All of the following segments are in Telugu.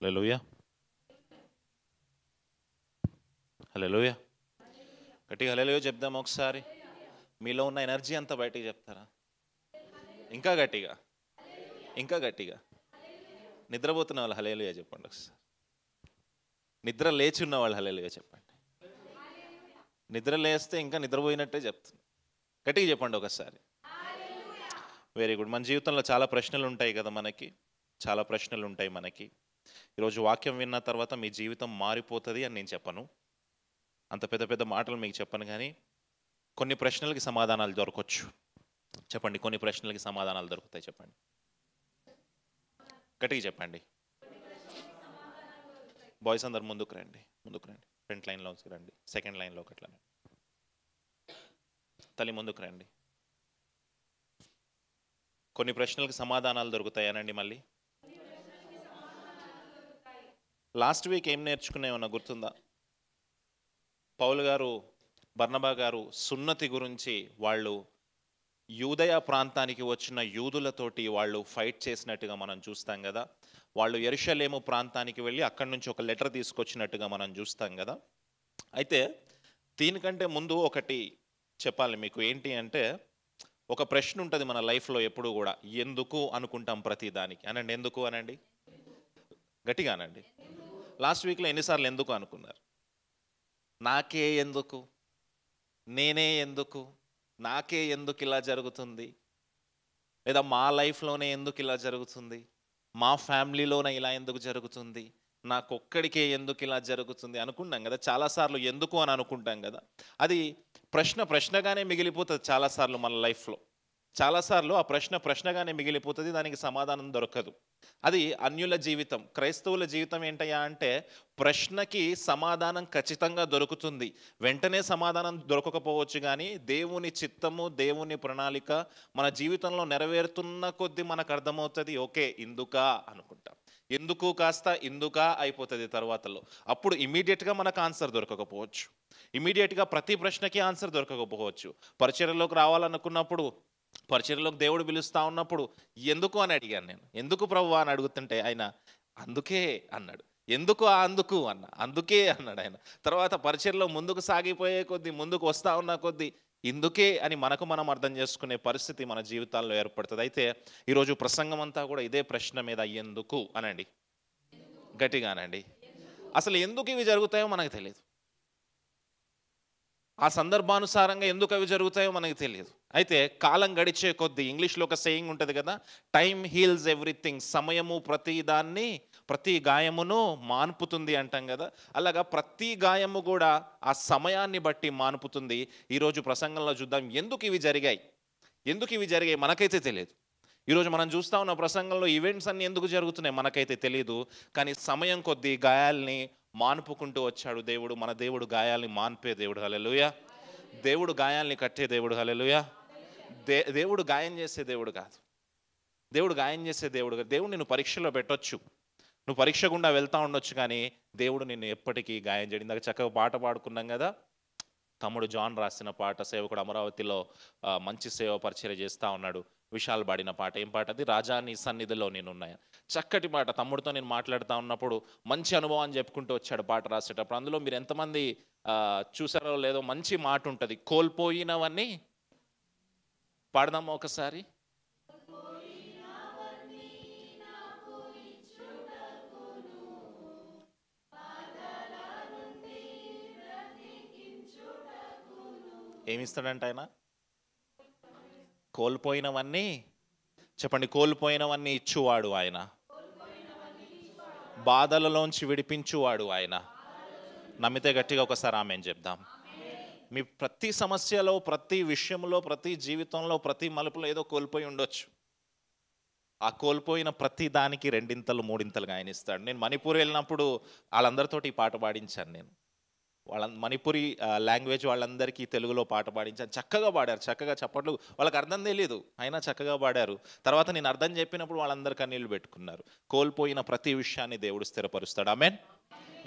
హల్లెలూయా, హల్లెలూయా. గట్టిగా హల్లెలూయా చెప్దాం ఒకసారి. మీలో ఉన్న ఎనర్జీ అంతా బయటికి చెప్తారా? ఇంకా గట్టిగా, ఇంకా గట్టిగా. నిద్రపోతున్న వాళ్ళు హల్లెలూయా చెప్పండి ఒకసారి. నిద్ర లేచి ఉన్న వాళ్ళు హల్లెలూయా చెప్పండి. నిద్ర లేస్తే ఇంకా నిద్రపోయినట్టే చెప్తుంది. గట్టిగా చెప్పండి ఒకసారి. Very good. మన జీవితంలో చాలా ప్రశ్నలు ఉంటాయి కదా, చాలా ప్రశ్నలు ఉంటాయి మనకి. ఈరోజు వాక్యం విన్న తర్వాత మీ జీవితం మారిపోతుంది అని నేను చెప్పను, అంత పెద్ద పెద్ద మాటలు మీకు చెప్పను, కానీ కొన్ని ప్రశ్నలకి సమాధానాలు దొరకవచ్చు. చెప్పండి, కొన్ని ప్రశ్నలకి సమాధానాలు దొరుకుతాయి చెప్పండి. గట్టిగా చెప్పండి. బాయ్స్ అందరు ముందుకు రండి, ముందుకు రండి. ఫ్రంట్ లైన్లోకి రండి, సెకండ్ లైన్లో అట్లా తల్లి ముందుకు రండి. కొన్ని ప్రశ్నలకు సమాధానాలు దొరుకుతాయనండి. మళ్ళీ లాస్ట్ వీక్ ఏం నేర్చుకునేమన్నా గుర్తుందా? పౌలు గారు, బర్నబా గారు సున్నతి గురించి వాళ్ళు యూదయ ప్రాంతానికి వచ్చిన యూదులతోటి వాళ్ళు ఫైట్ చేసినట్టుగా మనం చూస్తాం కదా. వాళ్ళు యెరూషలేము ప్రాంతానికి వెళ్ళి అక్కడి నుంచి ఒక లెటర్ తీసుకొచ్చినట్టుగా మనం చూస్తాం కదా. అయితే దీనికంటే ముందు ఒకటి చెప్పాలి మీకు. ఏంటి అంటే, ఒక ప్రశ్న ఉంటుంది మన లైఫ్లో ఎప్పుడు కూడా. ఎందుకు అనుకుంటాం ప్రతి దానికి. అనండి, ఎందుకు అనండి, గట్టిగా అనండి. లాస్ట్ వీక్లో ఎన్నిసార్లు ఎందుకు అనుకున్నారు? నాకే ఎందుకు, నేనే ఎందుకు, నాకే ఎందుకు ఇలా జరుగుతుంది, లేదా మా లైఫ్లోనే ఎందుకు ఇలా జరుగుతుంది, మా ఫ్యామిలీలోనే ఇలా ఎందుకు జరుగుతుంది, నాకొక్కడికే ఎందుకు ఇలా జరుగుతుంది అనుకున్నాం కదా. చాలాసార్లు ఎందుకు అని అనుకుంటాం కదా. అది ప్రశ్నగానే మిగిలిపోతుంది చాలాసార్లు మన లైఫ్లో. చాలాసార్లు ఆ ప్రశ్నగానే మిగిలిపోతుంది, దానికి సమాధానం దొరకదు. అది అన్యుల జీవితం. క్రైస్తవుల జీవితం ఏంటయ్యా అంటే, ప్రశ్నకి సమాధానం ఖచ్చితంగా దొరుకుతుంది. వెంటనే సమాధానం దొరకకపోవచ్చు, కానీ దేవుని చిత్తము, దేవుని ప్రణాళిక మన జీవితంలో నెరవేరుతున్న కొద్దీ మనకు అర్థమవుతుంది. ఓకే, ఇందుకా అనుకుంటాం. ఎందుకు కాస్త ఇందుకా అయిపోతుంది తర్వాతలో. అప్పుడు ఇమీడియట్గా మనకు ఆన్సర్ దొరకకపోవచ్చు, ఇమీడియట్గా ప్రతి ప్రశ్నకి ఆన్సర్ దొరకకపోవచ్చు. పరిచర్యలోకి రావాలనుకున్నప్పుడు, పరిచర్యలోకి దేవుడు పిలుస్తా ఉన్నప్పుడు ఎందుకు అని అడిగాను నేను. ఎందుకు ప్రభువా అని అడుగుతుంటే ఆయన అందుకే అన్నాడు. ఎందుకు అందుకు అన్న, అందుకే అన్నాడు ఆయన. తర్వాత పరిచర్యలో ముందుకు సాగిపోయే కొద్దీ, ముందుకు వస్తా ఉన్న కొద్దీ ఇందుకే అని మనకు మనం అర్థం చేసుకునే పరిస్థితి మన జీవితాల్లో ఏర్పడుతుంది. అయితే ఈరోజు ప్రసంగం అంతా కూడా ఇదే ప్రశ్న మీద. ఎందుకు అనండి, గట్టిగా అనండి. అసలు ఎందుకు ఇవి జరుగుతాయో మనకు తెలియదు. ఆ సందర్భానుసారంగా ఎందుకు అవి జరుగుతాయో మనకు తెలియదు. అయితే కాలం గడిచే కొద్దీ, ఇంగ్లీష్లో ఒక సేయింగ్ ఉంటుంది కదా, టైమ్ హీల్స్ ఎవ్రీథింగ్. సమయము ప్రతి దాన్ని, ప్రతి గాయమును మాన్పుతుంది అంటాం కదా. అలాగా ప్రతి గాయము కూడా ఆ సమయాన్ని బట్టి మాన్పుతుంది. ఈరోజు ప్రసంగంలో చూద్దాం ఎందుకు ఇవి జరిగాయి. ఎందుకు ఇవి జరిగాయి మనకైతే తెలియదు. ఈరోజు మనం చూస్తూ ఉన్న ప్రసంగంలో ఈవెంట్స్ అన్నీ ఎందుకు జరుగుతున్నాయి మనకైతే తెలియదు, కానీ సమయం కొద్దీ గాయాల్ని మాన్పుకుంటూ వచ్చాడు దేవుడు. మన దేవుడు గాయాల్ని మాన్పే దేవుడు. హల్లెలూయా. దేవుడు గాయాల్ని కట్టే దేవుడు. హల్లెలూయా. దేవుడు గాయం చేసే దేవుడు కాదు. దేవుడు గాయం చేసే దేవుడు కాదు. దేవుడు నిన్ను పరీక్షలో పెట్టొచ్చు, నువ్వు పరీక్ష గుండా వెళ్తూ ఉండొచ్చు, కానీ దేవుడు నిన్ను ఎప్పటికీ గాయం చేయడు. ఇందాక చక్కగా పాట పాడుకున్నాం కదా, తమ్ముడు జాన్ రాసిన పాట. సేవకుడు అమరావతిలో మంచి సేవ పరిచర్య చేస్తూ ఉన్నాడు. విశాల్ పాడిన పాట. ఏం పాట అది? రాజా నీ సన్నిధిలో నేనున్నాను. చక్కటి పాట. తమ్ముడితో నేను మాట్లాడుతూ ఉన్నప్పుడు మంచి అనుభవాన్ని చెప్పుకుంటూ వచ్చాడు పాట రాసేటప్పుడు. అందులో మీరు ఎంతమంది చూసారో లేదో, మంచి మాట ఉంటుంది, కోల్పోయినవన్నీ. పాడదామా ఒకసారి? ఏమిస్తాడంట ఆయన? కోల్పోయినవన్నీ. చెప్పండి, కోల్పోయినవన్నీ ఇచ్చువాడు ఆయన, బాధలలోంచి విడిపించువాడు ఆయన. నమ్మితే గట్టిగా ఒకసారి ఆమేన్ చెప్దాం. మీ ప్రతి సమస్యలో, ప్రతి విషయంలో, ప్రతి జీవితంలో, ప్రతి మలుపులో ఏదో కోల్పోయి ఉండొచ్చు. ఆ కోల్పోయిన ప్రతి దానికి రెండింతలు మూడింతలుగా ఆయన ఇస్తాడు. నేను మణిపూర్ వెళ్ళినప్పుడు వాళ్ళందరితోటి ఈ పాట పాడించాను. నేను మణిపురి లాంగ్వేజ్ వాళ్ళందరికీ తెలుగులో పాట పాడించాను. చక్కగా పాడారు, చక్కగా చప్పట్లు. వాళ్ళకి అర్థం తెలియదు, అయినా చక్కగా పాడారు. తర్వాత నేను అర్థం చెప్పినప్పుడు వాళ్ళందరూ కన్నీళ్ళు పెట్టుకున్నారు. కోల్పోయిన ప్రతి విషయాన్ని దేవుడు స్థిరపరుస్తాడు. ఆమేన్.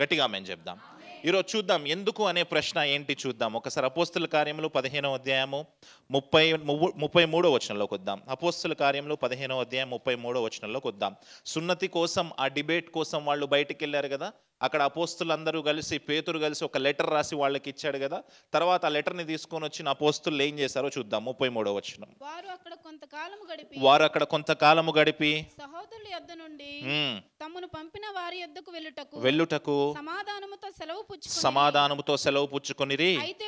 గట్టిగా ఆమేన్ చెప్దాం. ఈరోజు చూద్దాం ఎందుకు అనే ప్రశ్న ఏంటి చూద్దాం. ఒకసారి అపోస్తుల కార్యములు 15వ అధ్యాయము 33వ వచనంలోకి వద్దాం. అపోస్తుల కార్యములు 15వ అధ్యాయం 33వ వచనంలోకి వద్దాం. సున్నతి కోసం ఆ డిబేట్ కోసం వాళ్ళు బయటికి వెళ్ళారు కదా, అక్కడ అపోస్తులందరూ కలిసి పేతురు కలిసి ఒక లెటర్ రాసి వాళ్ళకి ఇచ్చాడు కదా. తర్వాత ఆ లెటర్ని తీసుకొని వచ్చిన అపోస్తులు ఏం చేశారో చూద్దాం. 33వ వచనం. వారు అక్కడ కొంతకాలము గడిపి సహోదరుల యొద్ద నుండి తమను పంపిన వారి యొద్దకు వెళ్ళుటకు సమాధానముతో సెలవు పుచ్చుకొనిరి. అయితే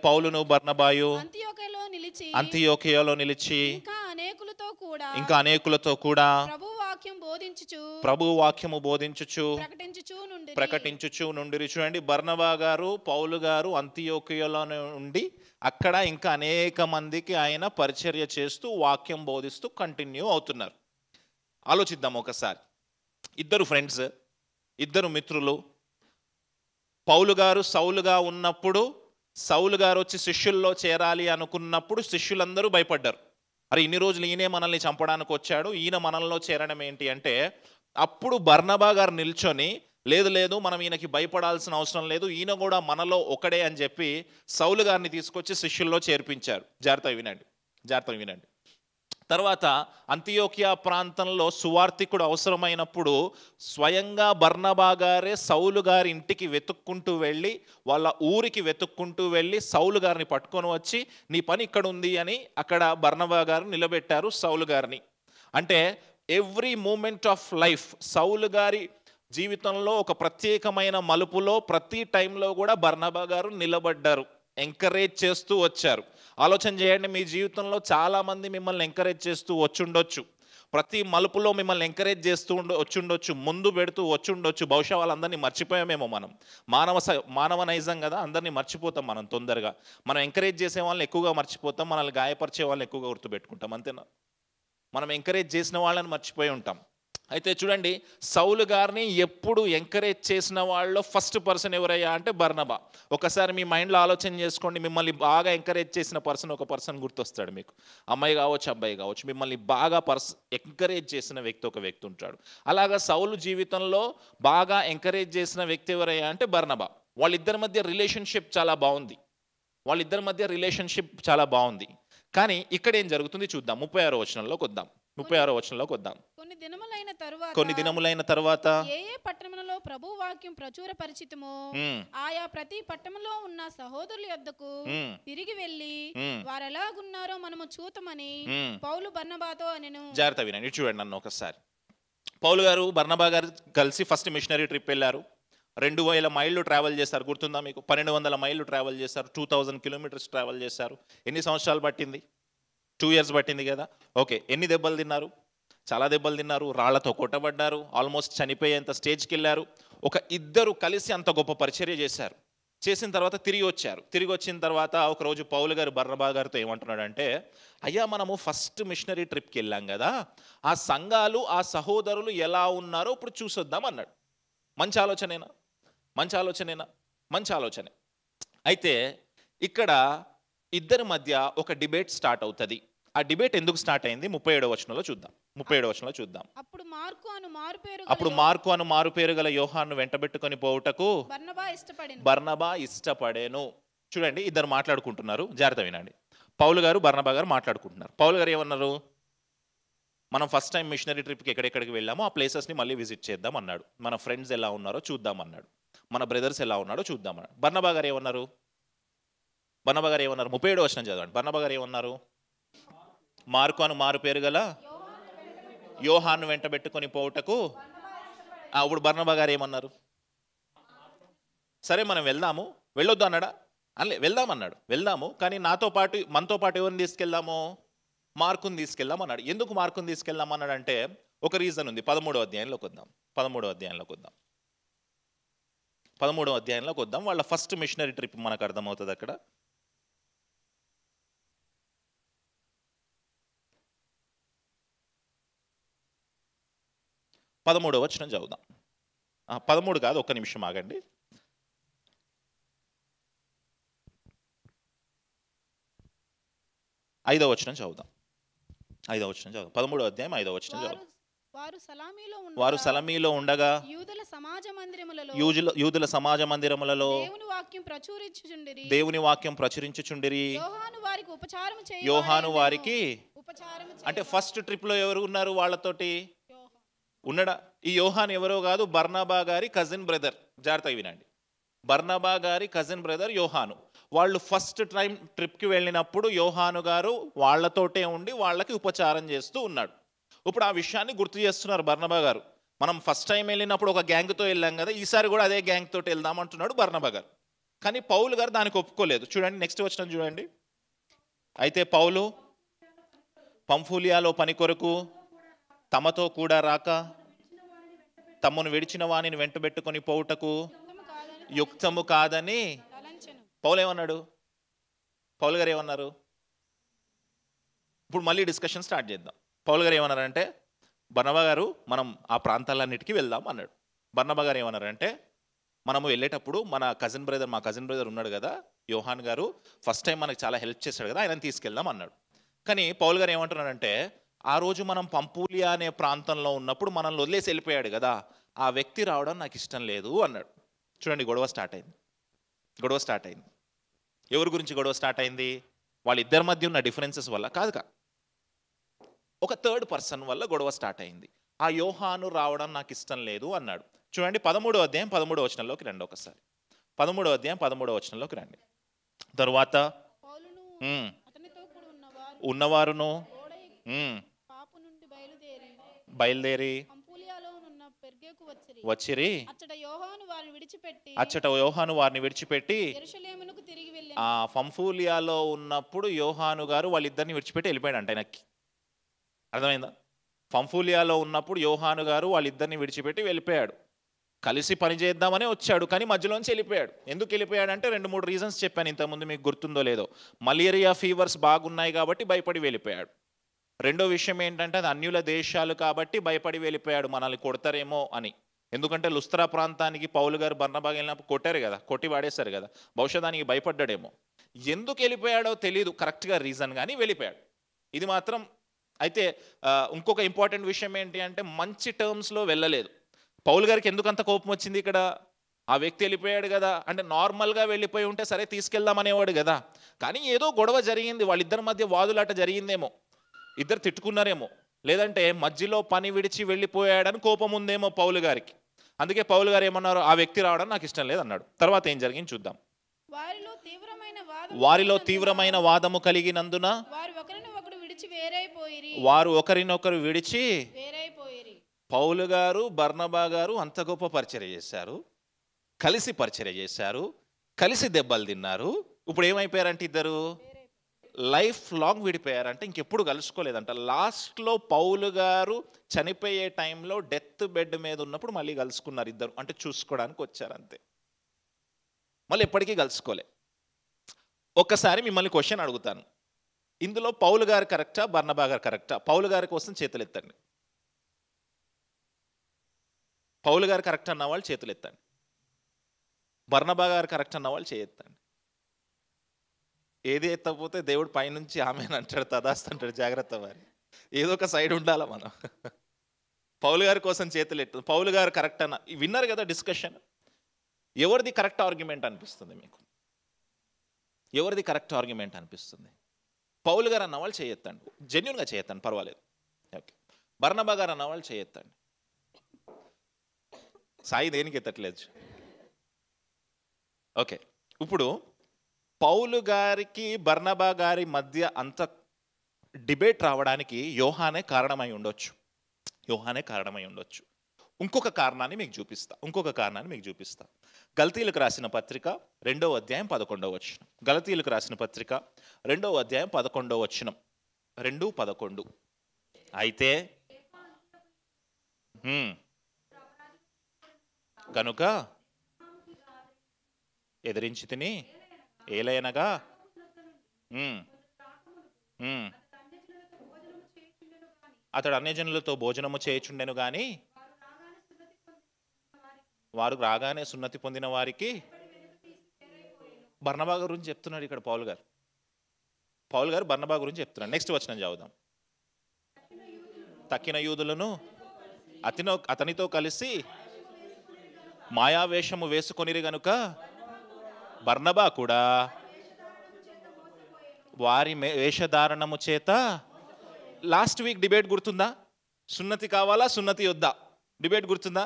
పౌలును బర్నబాయు అంతియోకియలో నిలిచి ఇంకా అనేకులతో కూడా ప్రభు వాక్యము బోధించుచు ప్రకటించుచు నుండిరి. చూడండి, బర్నబా గారు పౌలు గారు అంతియోకియలో ఉండి అక్కడ ఇంకా అనేక మందికి ఆయన పరిచర్య చేస్తూ వాక్యం బోధిస్తూ కంటిన్యూ అవుతున్నారు. ఆలోచిద్దాం ఒకసారి. ఇద్దరు ఫ్రెండ్స్, ఇద్దరు మిత్రులు. పౌలు గారు సౌలుగా ఉన్నప్పుడు సౌలు గారు వచ్చి శిష్యుల్లో చేరాలి అనుకున్నప్పుడు శిష్యులందరూ భయపడ్డారు. అరే, ఇన్ని రోజులు ఈయనే మనల్ని చంపడానికి వచ్చాడు, ఈయన మనల్లో చేరడం ఏంటి అంటే, అప్పుడు బర్నబా గారు నిల్చొని లేదు లేదు మనం ఈయనకి భయపడాల్సిన అవసరం లేదు, ఈయన కూడా మనలో ఒకడే అని చెప్పి సౌలు గారిని తీసుకొచ్చి శిష్యుల్లో చేర్పించారు. జాగ్రత్తగా వినండి. తర్వాత అంతియోకియా ప్రాంతంలో సువార్తికుడు అవసరమైనప్పుడు స్వయంగా బర్నబా గారే సౌలు గారి ఇంటికి వెతుక్కుంటూ వెళ్ళి వాళ్ళ ఊరికి వెతుక్కుంటూ వెళ్ళి సౌలు గారిని పట్టుకొని వచ్చి నీ పని ఇక్కడ ఉంది అని అక్కడ బర్నబా గారు నిలబెట్టారు సౌలు గారిని. అంటే ఎవ్రీ మూమెంట్ ఆఫ్ లైఫ్ సౌలు గారి జీవితంలో ఒక ప్రత్యేకమైన మలుపులో ప్రతి టైంలో కూడా బర్నబా గారు నిలబడ్డారు, ఎంకరేజ్ చేస్తూ వచ్చారు. ఆలోచన చేయండి, మీ జీవితంలో చాలామంది మిమ్మల్ని ఎంకరేజ్ చేస్తూ వచ్చుండొచ్చు, ప్రతి మలుపులో మిమ్మల్ని ఎంకరేజ్ చేస్తూ వచ్చుండొచ్చు, ముందు పెడుతూ వచ్చుండొచ్చు. బహుశా వాళ్ళందరినీ మర్చిపోయామేమో. మనం మానవ నైజం కదా, అందరినీ మర్చిపోతాం మనం తొందరగా. మనం ఎంకరేజ్ చేసే వాళ్ళని ఎక్కువగా మర్చిపోతాం, మనల్ని గాయపరిచే వాళ్ళని ఎక్కువగా గుర్తుపెట్టుకుంటాం. అంతేనా? మనం ఎంకరేజ్ చేసిన వాళ్ళని మర్చిపోయి ఉంటాం. అయితే చూడండి, సౌలు గారిని ఎప్పుడు ఎంకరేజ్ చేసిన వాళ్ళలో ఫస్ట్ పర్సన్ ఎవరయ్యా అంటే బర్నబా. ఒకసారి మీ మైండ్లో ఆలోచన చేసుకోండి, మిమ్మల్ని బాగా ఎంకరేజ్ చేసిన ఒక పర్సన్ గుర్తొస్తాడు మీకు. అమ్మాయి కావచ్చు, అబ్బాయి కావచ్చు, మిమ్మల్ని బాగా ఎంకరేజ్ చేసిన వ్యక్తి ఒక వ్యక్తి ఉంటాడు. అలాగా సౌలు జీవితంలో బాగా ఎంకరేజ్ చేసిన వ్యక్తి ఎవరయ్యా అంటే బర్నబా. వాళ్ళిద్దరి మధ్య రిలేషన్షిప్ చాలా బాగుంది. కానీ ఇక్కడ ఏం జరుగుతుంది చూద్దాం. 36వ వచనంలోకి వద్దాం. కొన్ని దినములైన తరువాత ఏ పట్టణములలో ప్రభు వాక్యం ప్రచురపరిచితమో ఆయా ప్రతి పట్టణంలో ఉన్న సహోదరుల యొద్దకు తిరిగి వెళ్ళి వారెలాగున్నారో మనము చూతమని పౌలు బర్నబాతో అనెను. జాగ్రత్త వినండి, చూడండి నన్ను ఒకసారి. పౌలు గారు బర్నబా గారు కలిసి ఫస్ట్ మిషనరీ ట్రిప్ వెళ్ళారు. 2000 మైళ్ళు ట్రావెల్ చేశారు. గుర్తుందా మీకు? 1200 మైళ్ళు ట్రావెల్ చేశారు. 2000 కిలోమీటర్స్ ట్రావెల్ చేశారు. ఎన్ని సంవత్సరాలు పట్టింది? 2 years పట్టింది కదా. ఓకే, ఎన్ని దెబ్బలు తిన్నారు? చాలా దెబ్బలు తిన్నారు. రాళ్లతో కొట్టబడ్డారు. ఆల్మోస్ట్ చనిపోయేంత స్టేజ్కి వెళ్ళారు. ఇద్దరు కలిసి అంత గొప్ప పరిచర్య చేశారు. చేసిన తర్వాత తిరిగి వచ్చిన తర్వాత ఒకరోజు పౌలు గారు బర్నబా గారితో ఏమంటున్నాడంటే, అయ్యా మనము ఫస్ట్ మిషనరీ ట్రిప్కి వెళ్ళాం కదా, ఆ సంఘాలు ఆ సహోదరులు ఎలా ఉన్నారో ఇప్పుడు చూసొద్దాం అన్నాడు. మంచి ఆలోచనే. అయితే ఇక్కడ ఇద్దరి మధ్య ఒక డిబేట్ స్టార్ట్ అవుతుంది. ఆ డిబేట్ ఎందుకు స్టార్ట్ అయింది 37వ వచనంలో చూద్దాం. అప్పుడు మార్కు అను మారు పేరు గల యోహాను వెంటబెట్టుకొని పోవుటకు బర్నబా ఇష్టపడేను. చూడండి, ఇద్దరు మాట్లాడుకుంటున్నారు. జాగ్రత్త వినండి. పౌలు గారు బర్నబా గారు మాట్లాడుకుంటున్నారు. పౌలు గారు ఏమన్నారు? మనం ఫస్ట్ టైం మిషనరీ ట్రిప్కి ఎక్కడెక్కడికి వెళ్ళామో ఆ ప్లేసెస్ని మళ్ళీ విజిట్ చేద్దాం అన్నాడు. మన ఫ్రెండ్స్ ఎలా ఉన్నారో చూద్దాం అన్నాడు. మన బ్రదర్స్ ఎలా ఉన్నారో చూద్దాం అన్నాడు. బర్నబా గారు ఏమన్నారు? 37వ వచనం చదవండి. బర్నబా గారు ఏమన్నారు? మార్కు అను మారు పేరు గల యోహాను వెంటబెట్టుకొని పోవుటకు. ఇప్పుడు బర్నబా గారు ఏమన్నారు? సరే మనం వెళ్దాము, వెళ్ళొద్దు అన్నాడా? వెళ్దాము, కానీ మనతో పాటు ఎవరిని తీసుకెళ్దాము? మార్కుని తీసుకెళ్దామన్నాడు. ఎందుకు మార్కుని తీసుకెళ్దామన్నాడు అంటే ఒక రీజన్ ఉంది. 13వ అధ్యాయంలోకి వద్దాం. వాళ్ళ ఫస్ట్ మిషనరీ ట్రిప్ మనకు అర్థమవుతుంది అక్కడ. 13వ వచనం చదువుదాం. 13 కాదు, ఒక్క నిమిషం ఆగండి. 5వ వచనం చదువుదాం. 13వ అధ్యాయం 5వ వచనం చదువుదాం. వారు సలమీలో ఉండగా యూదుల సమాజ మందిరములలో దేవుని వాక్యం ప్రచురించుచుండిరి. యోహాను వారికి అంటే ఫస్ట్ ట్రిప్ లో ఎవరు ఉన్నారు వాళ్ళతోటి ఉన్నడా? ఈ యోహాన్ ఎవరో కాదు, బర్నబా గారి కజిన్ బ్రదర్. జాగ్రత్తగా వినండి, బర్నబా గారి కజిన్ బ్రదర్ యోహాను. వాళ్ళు ఫస్ట్ టైం ట్రిప్కి వెళ్ళినప్పుడు యోహాను గారు వాళ్ళతోటే ఉండి వాళ్ళకి ఉపచారం చేస్తూ ఉన్నాడు. ఇప్పుడు ఆ విషయాన్ని గుర్తు చేస్తున్నారు బర్నబా గారు. మనం ఫస్ట్ టైం వెళ్ళినప్పుడు ఒక గ్యాంగ్తో వెళ్ళాం కదా, ఈసారి కూడా అదే గ్యాంగ్ తోటి వెళ్దాం అంటున్నాడు బర్నబా గారు. కానీ పౌలు గారు దానికి ఒప్పుకోలేదు. చూడండి నెక్స్ట్ వచనం చూడండి. అయితే పౌలు పంఫూలియాలో పని కొరకు తమతో కూడా రాక తమను విడిచిన వాణిని వెంటబెట్టుకొని పోవుటకు యుక్తము కాదని పౌలు ఏమన్నాడు? పౌలు గారు ఏమన్నారు? ఇప్పుడు మళ్ళీ డిస్కషన్ స్టార్ట్ చేద్దాం. పౌలు గారు ఏమన్నారంటే, బర్నబా గారు మనం ఆ ప్రాంతాలన్నిటికీ వెళ్దాం అన్నాడు. బర్నబా గారు ఏమన్నారంటే, మనము వెళ్ళేటప్పుడు మా కజిన్ బ్రదర్ ఉన్నాడు కదా యోహాన్ గారు, ఫస్ట్ టైం మనకు చాలా హెల్ప్ చేశాడు కదా, ఆయనని తీసుకెళ్దాం అన్నాడు. కానీ పౌలు గారు ఏమంటున్నాడంటే, ఆ రోజు మనం పంపూలియా అనే ప్రాంతంలో ఉన్నప్పుడు మనల్ని వదిలేసి వెళ్ళిపోయాడు కదా, ఆ వ్యక్తి రావడం నాకు ఇష్టం లేదు అన్నాడు. చూడండి, గొడవ స్టార్ట్ అయింది. ఎవరి గురించి గొడవ స్టార్ట్ అయింది? వాళ్ళిద్దరి మధ్య ఉన్న డిఫరెన్సెస్ వల్ల కాదుగా, ఒక థర్డ్ పర్సన్ వల్ల గొడవ స్టార్ట్ అయింది. ఆ యోహాను రావడం నాకు ఇష్టం లేదు అన్నాడు. చూడండి 13వ అధ్యాయం 13వ వచనంలోకి రండి. ఒకసారి 13వ అధ్యాయం 13వ వచనంలోకి రండి. తరువాత ఉన్నవారును బయలుదేరి వచ్చిరి. అచ్చట యోహాను వారిని విడిచిపెట్టి ఆ పంఫూలియాలో ఉన్నప్పుడు యోహాను గారు వాళ్ళిద్దరిని విడిచిపెట్టి వెళ్ళిపోయాడు అంట. ఆయనకి అర్థమైందా? పంఫూలియాలో ఉన్నప్పుడు యోహాను గారు వాళ్ళిద్దరిని విడిచిపెట్టి వెళ్ళిపోయాడు. కలిసి పని చేద్దామని వచ్చాడు, కానీ మధ్యలోంచి వెళ్ళిపోయాడు. ఎందుకు వెళ్ళిపోయాడంటే 2-3 రీజన్స్ చెప్పాను ఇంతకుముందు, మీకు గుర్తుందో లేదో. మలేరియా ఫీవర్స్ బాగున్నాయి కాబట్టి భయపడి వెళ్ళిపోయాడు. రెండో విషయం ఏంటంటే, అది అన్యుల దేశాలు కాబట్టి భయపడి వెళ్ళిపోయాడు, మనల్ని కొడతారేమో అని. ఎందుకంటే లుస్త్రా ప్రాంతానికి పౌలు గారు బర్నబా వెళ్ళినప్పుడు కొట్టారు కదా, కొట్టి వాడేశారు కదా, బహుశా దానికి భయపడ్డాడేమో. ఎందుకు వెళ్ళిపోయాడో తెలియదు కరెక్ట్గా రీజన్, కానీ వెళ్ళిపోయాడు. ఇది మాత్రం అయితే ఇంకొక ఇంపార్టెంట్ విషయం ఏంటి అంటే, మంచి టర్మ్స్లో వెళ్ళలేదు. పౌలు గారికి ఎందుకు అంత కోపం వచ్చింది ఇక్కడ? ఆ వ్యక్తి వెళ్ళిపోయాడు కదా, అంటే నార్మల్గా వెళ్ళిపోయి ఉంటే సరే తీసుకెళ్దాం అనేవాడు కదా, కానీ ఏదో గొడవ జరిగింది, వాళ్ళిద్దరి మధ్య వాదులాట జరిగిందేమో, ఇద్దరు తిట్టుకున్నారేమో, లేదంటే మధ్యలో పని విడిచి వెళ్ళిపోయాడని కోపం ఉందేమో పౌలు గారికి. అందుకే పౌలు గారు ఏమన్నారు, ఆ వ్యక్తి రావడం నాకు ఇష్టం లేదు అన్నాడు. తర్వాత ఏం జరిగింది చూద్దాం. వారిలో తీవ్రమైన వాదము కలిగినందున వారు ఒకరినొకరు విడిచి పౌలు గారు బర్నబా గారు అంత గొప్ప పరిచర్య చేశారు, కలిసి పరిచర్య చేశారు, కలిసి దెబ్బలు తిన్నారు. ఇప్పుడు ఏమైపోయారంటే ఇద్దరు లైఫ్ లాంగ్ విడిపోయారంటే, ఇంకెప్పుడు కలుసుకోలేదంట. లాస్ట్లో పౌలు గారు చనిపోయే టైంలో డెత్ బెడ్ మీద ఉన్నప్పుడు మళ్ళీ కలుసుకున్నారు ఇద్దరు, అంటే చూసుకోవడానికి వచ్చారు అంతే, మళ్ళీ ఎప్పటికీ కలుసుకోలే. ఒక్కసారి మిమ్మల్ని క్వశ్చన్ అడుగుతాను, ఇందులో పౌలు గారు కరెక్టా బర్నబా గారు కరెక్టా? పౌలు గారి కోసం చేతులు ఎత్తండి. పౌలు గారు కరెక్ట్ అన్న వాళ్ళు చేతులు ఎత్తండి. బర్నబా గారు కరెక్ట్ అన్న వాళ్ళు చేయెత్తండి. ఏది ఎత్తకపోతే దేవుడు పైనుంచి ఆమె అంటాడు, తదాస్తుంటాడు, జాగ్రత్త మరి, ఏదో ఒక సైడ్ ఉండాలా మనం. పౌలు గారి కోసం చేతులు ఎత్తు. పౌలు గారు కరెక్ట్ అన్న, విన్నారు కదా డిస్కషన్. ఎవరిది కరెక్ట్ ఆర్గ్యుమెంట్ అనిపిస్తుంది మీకు? ఎవరిది కరెక్ట్ ఆర్గ్యుమెంట్ అనిపిస్తుంది? పౌలు గారు అన్న వాళ్ళు చేయెత్తండి, జెన్యున్గా చేయెత్తండి, పర్వాలేదు. ఓకే, బర్నబా గారు అన్న వాళ్ళు చేయెత్తండి. సాయి దేనికి ఎత్తట్లేదు. ఓకే, ఇప్పుడు పౌలు గారికి బర్నబా గారి మధ్య అంత డిబేట్ రావడానికి యోహానే కారణమై ఉండొచ్చు. ఇంకొక కారణాన్ని మీకు చూపిస్తా. గలతీయులకు రాసిన పత్రిక 2వ అధ్యాయం 11వ వచనం. గలతీయులకు రాసిన పత్రిక 2వ అధ్యాయం 11వ వచనం. 2:11. అయితే కనుక ఎదిరించి తిని ఏలైనగా అతడు అన్యజనులతో భోజనము చేయుచుండెను గాని వారు రాగానే సున్నతి పొందిన వారికి. బర్నబా గురించి చెప్తున్నాడు ఇక్కడ పౌలు గారు బర్నబా గురించి చెప్తున్నాడు. నెక్స్ట్ వచనం చదువుదాం. తక్కిన యూదులను అతనితో కలిసి మాయావేషము వేసుకొనిరి గనుక బర్నబా కూడా వారి వేషధారణము చేత. లాస్ట్ వీక్ డిబేట్ గుర్తుందా? సున్నతి కావాలా సున్నతి వద్దా డిబేట్ గుర్తుందా?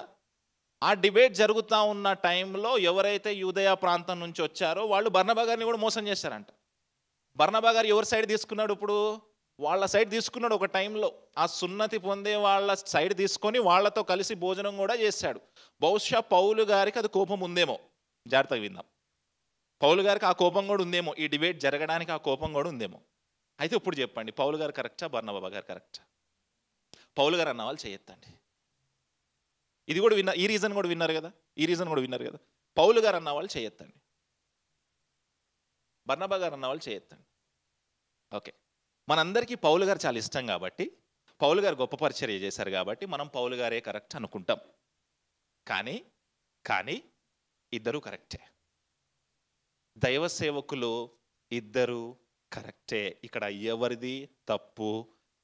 ఆ డిబేట్ జరుగుతూ ఉన్న టైంలో ఎవరైతే యూదయ ప్రాంతం నుంచి వచ్చారో వాళ్ళు బర్నబా గారిని కూడా మోసం చేశారంట. బర్నబా గారు ఎవరి సైడ్ తీసుకున్నాడు? ఇప్పుడు వాళ్ళ సైడ్ తీసుకున్నాడు. ఒక టైంలో ఆ సున్నతి పొందే వాళ్ళ సైడ్ తీసుకొని వాళ్ళతో కలిసి భోజనం కూడా చేశాడు. బహుశా పౌలు గారికి అది కోపం ఉందేమో. జాగ్రత్తగా విందాం. పౌలు గారికి ఆ కోపం కూడా ఉందేమో, ఈ డిబేట్ జరగడానికి ఆ కోపం కూడా ఉందేమో. అయితే ఇప్పుడు చెప్పండి, పౌలు గారు కరెక్టా బర్నబా గారు కరెక్టా? పౌలు గారు అన్న వాళ్ళు చేయొద్దండి. ఇది కూడా ఈ రీజన్ కూడా విన్నారు కదా. పౌలు గారు అన్న వాళ్ళు చేయొద్దండి, బర్నబా గారు అన్న వాళ్ళు చేయొద్దండి. ఓకే, మనందరికీ పౌలు గారు చాలా ఇష్టం కాబట్టి, పౌలు గారు గొప్ప పరిచర్య చేశారు కాబట్టి మనం పౌలు గారే కరెక్ట్ అనుకుంటాం. కానీ ఇద్దరు కరెక్టే. దైవ సేవకులు ఇద్దరు కరెక్టే. ఇక్కడ ఎవరిది తప్పు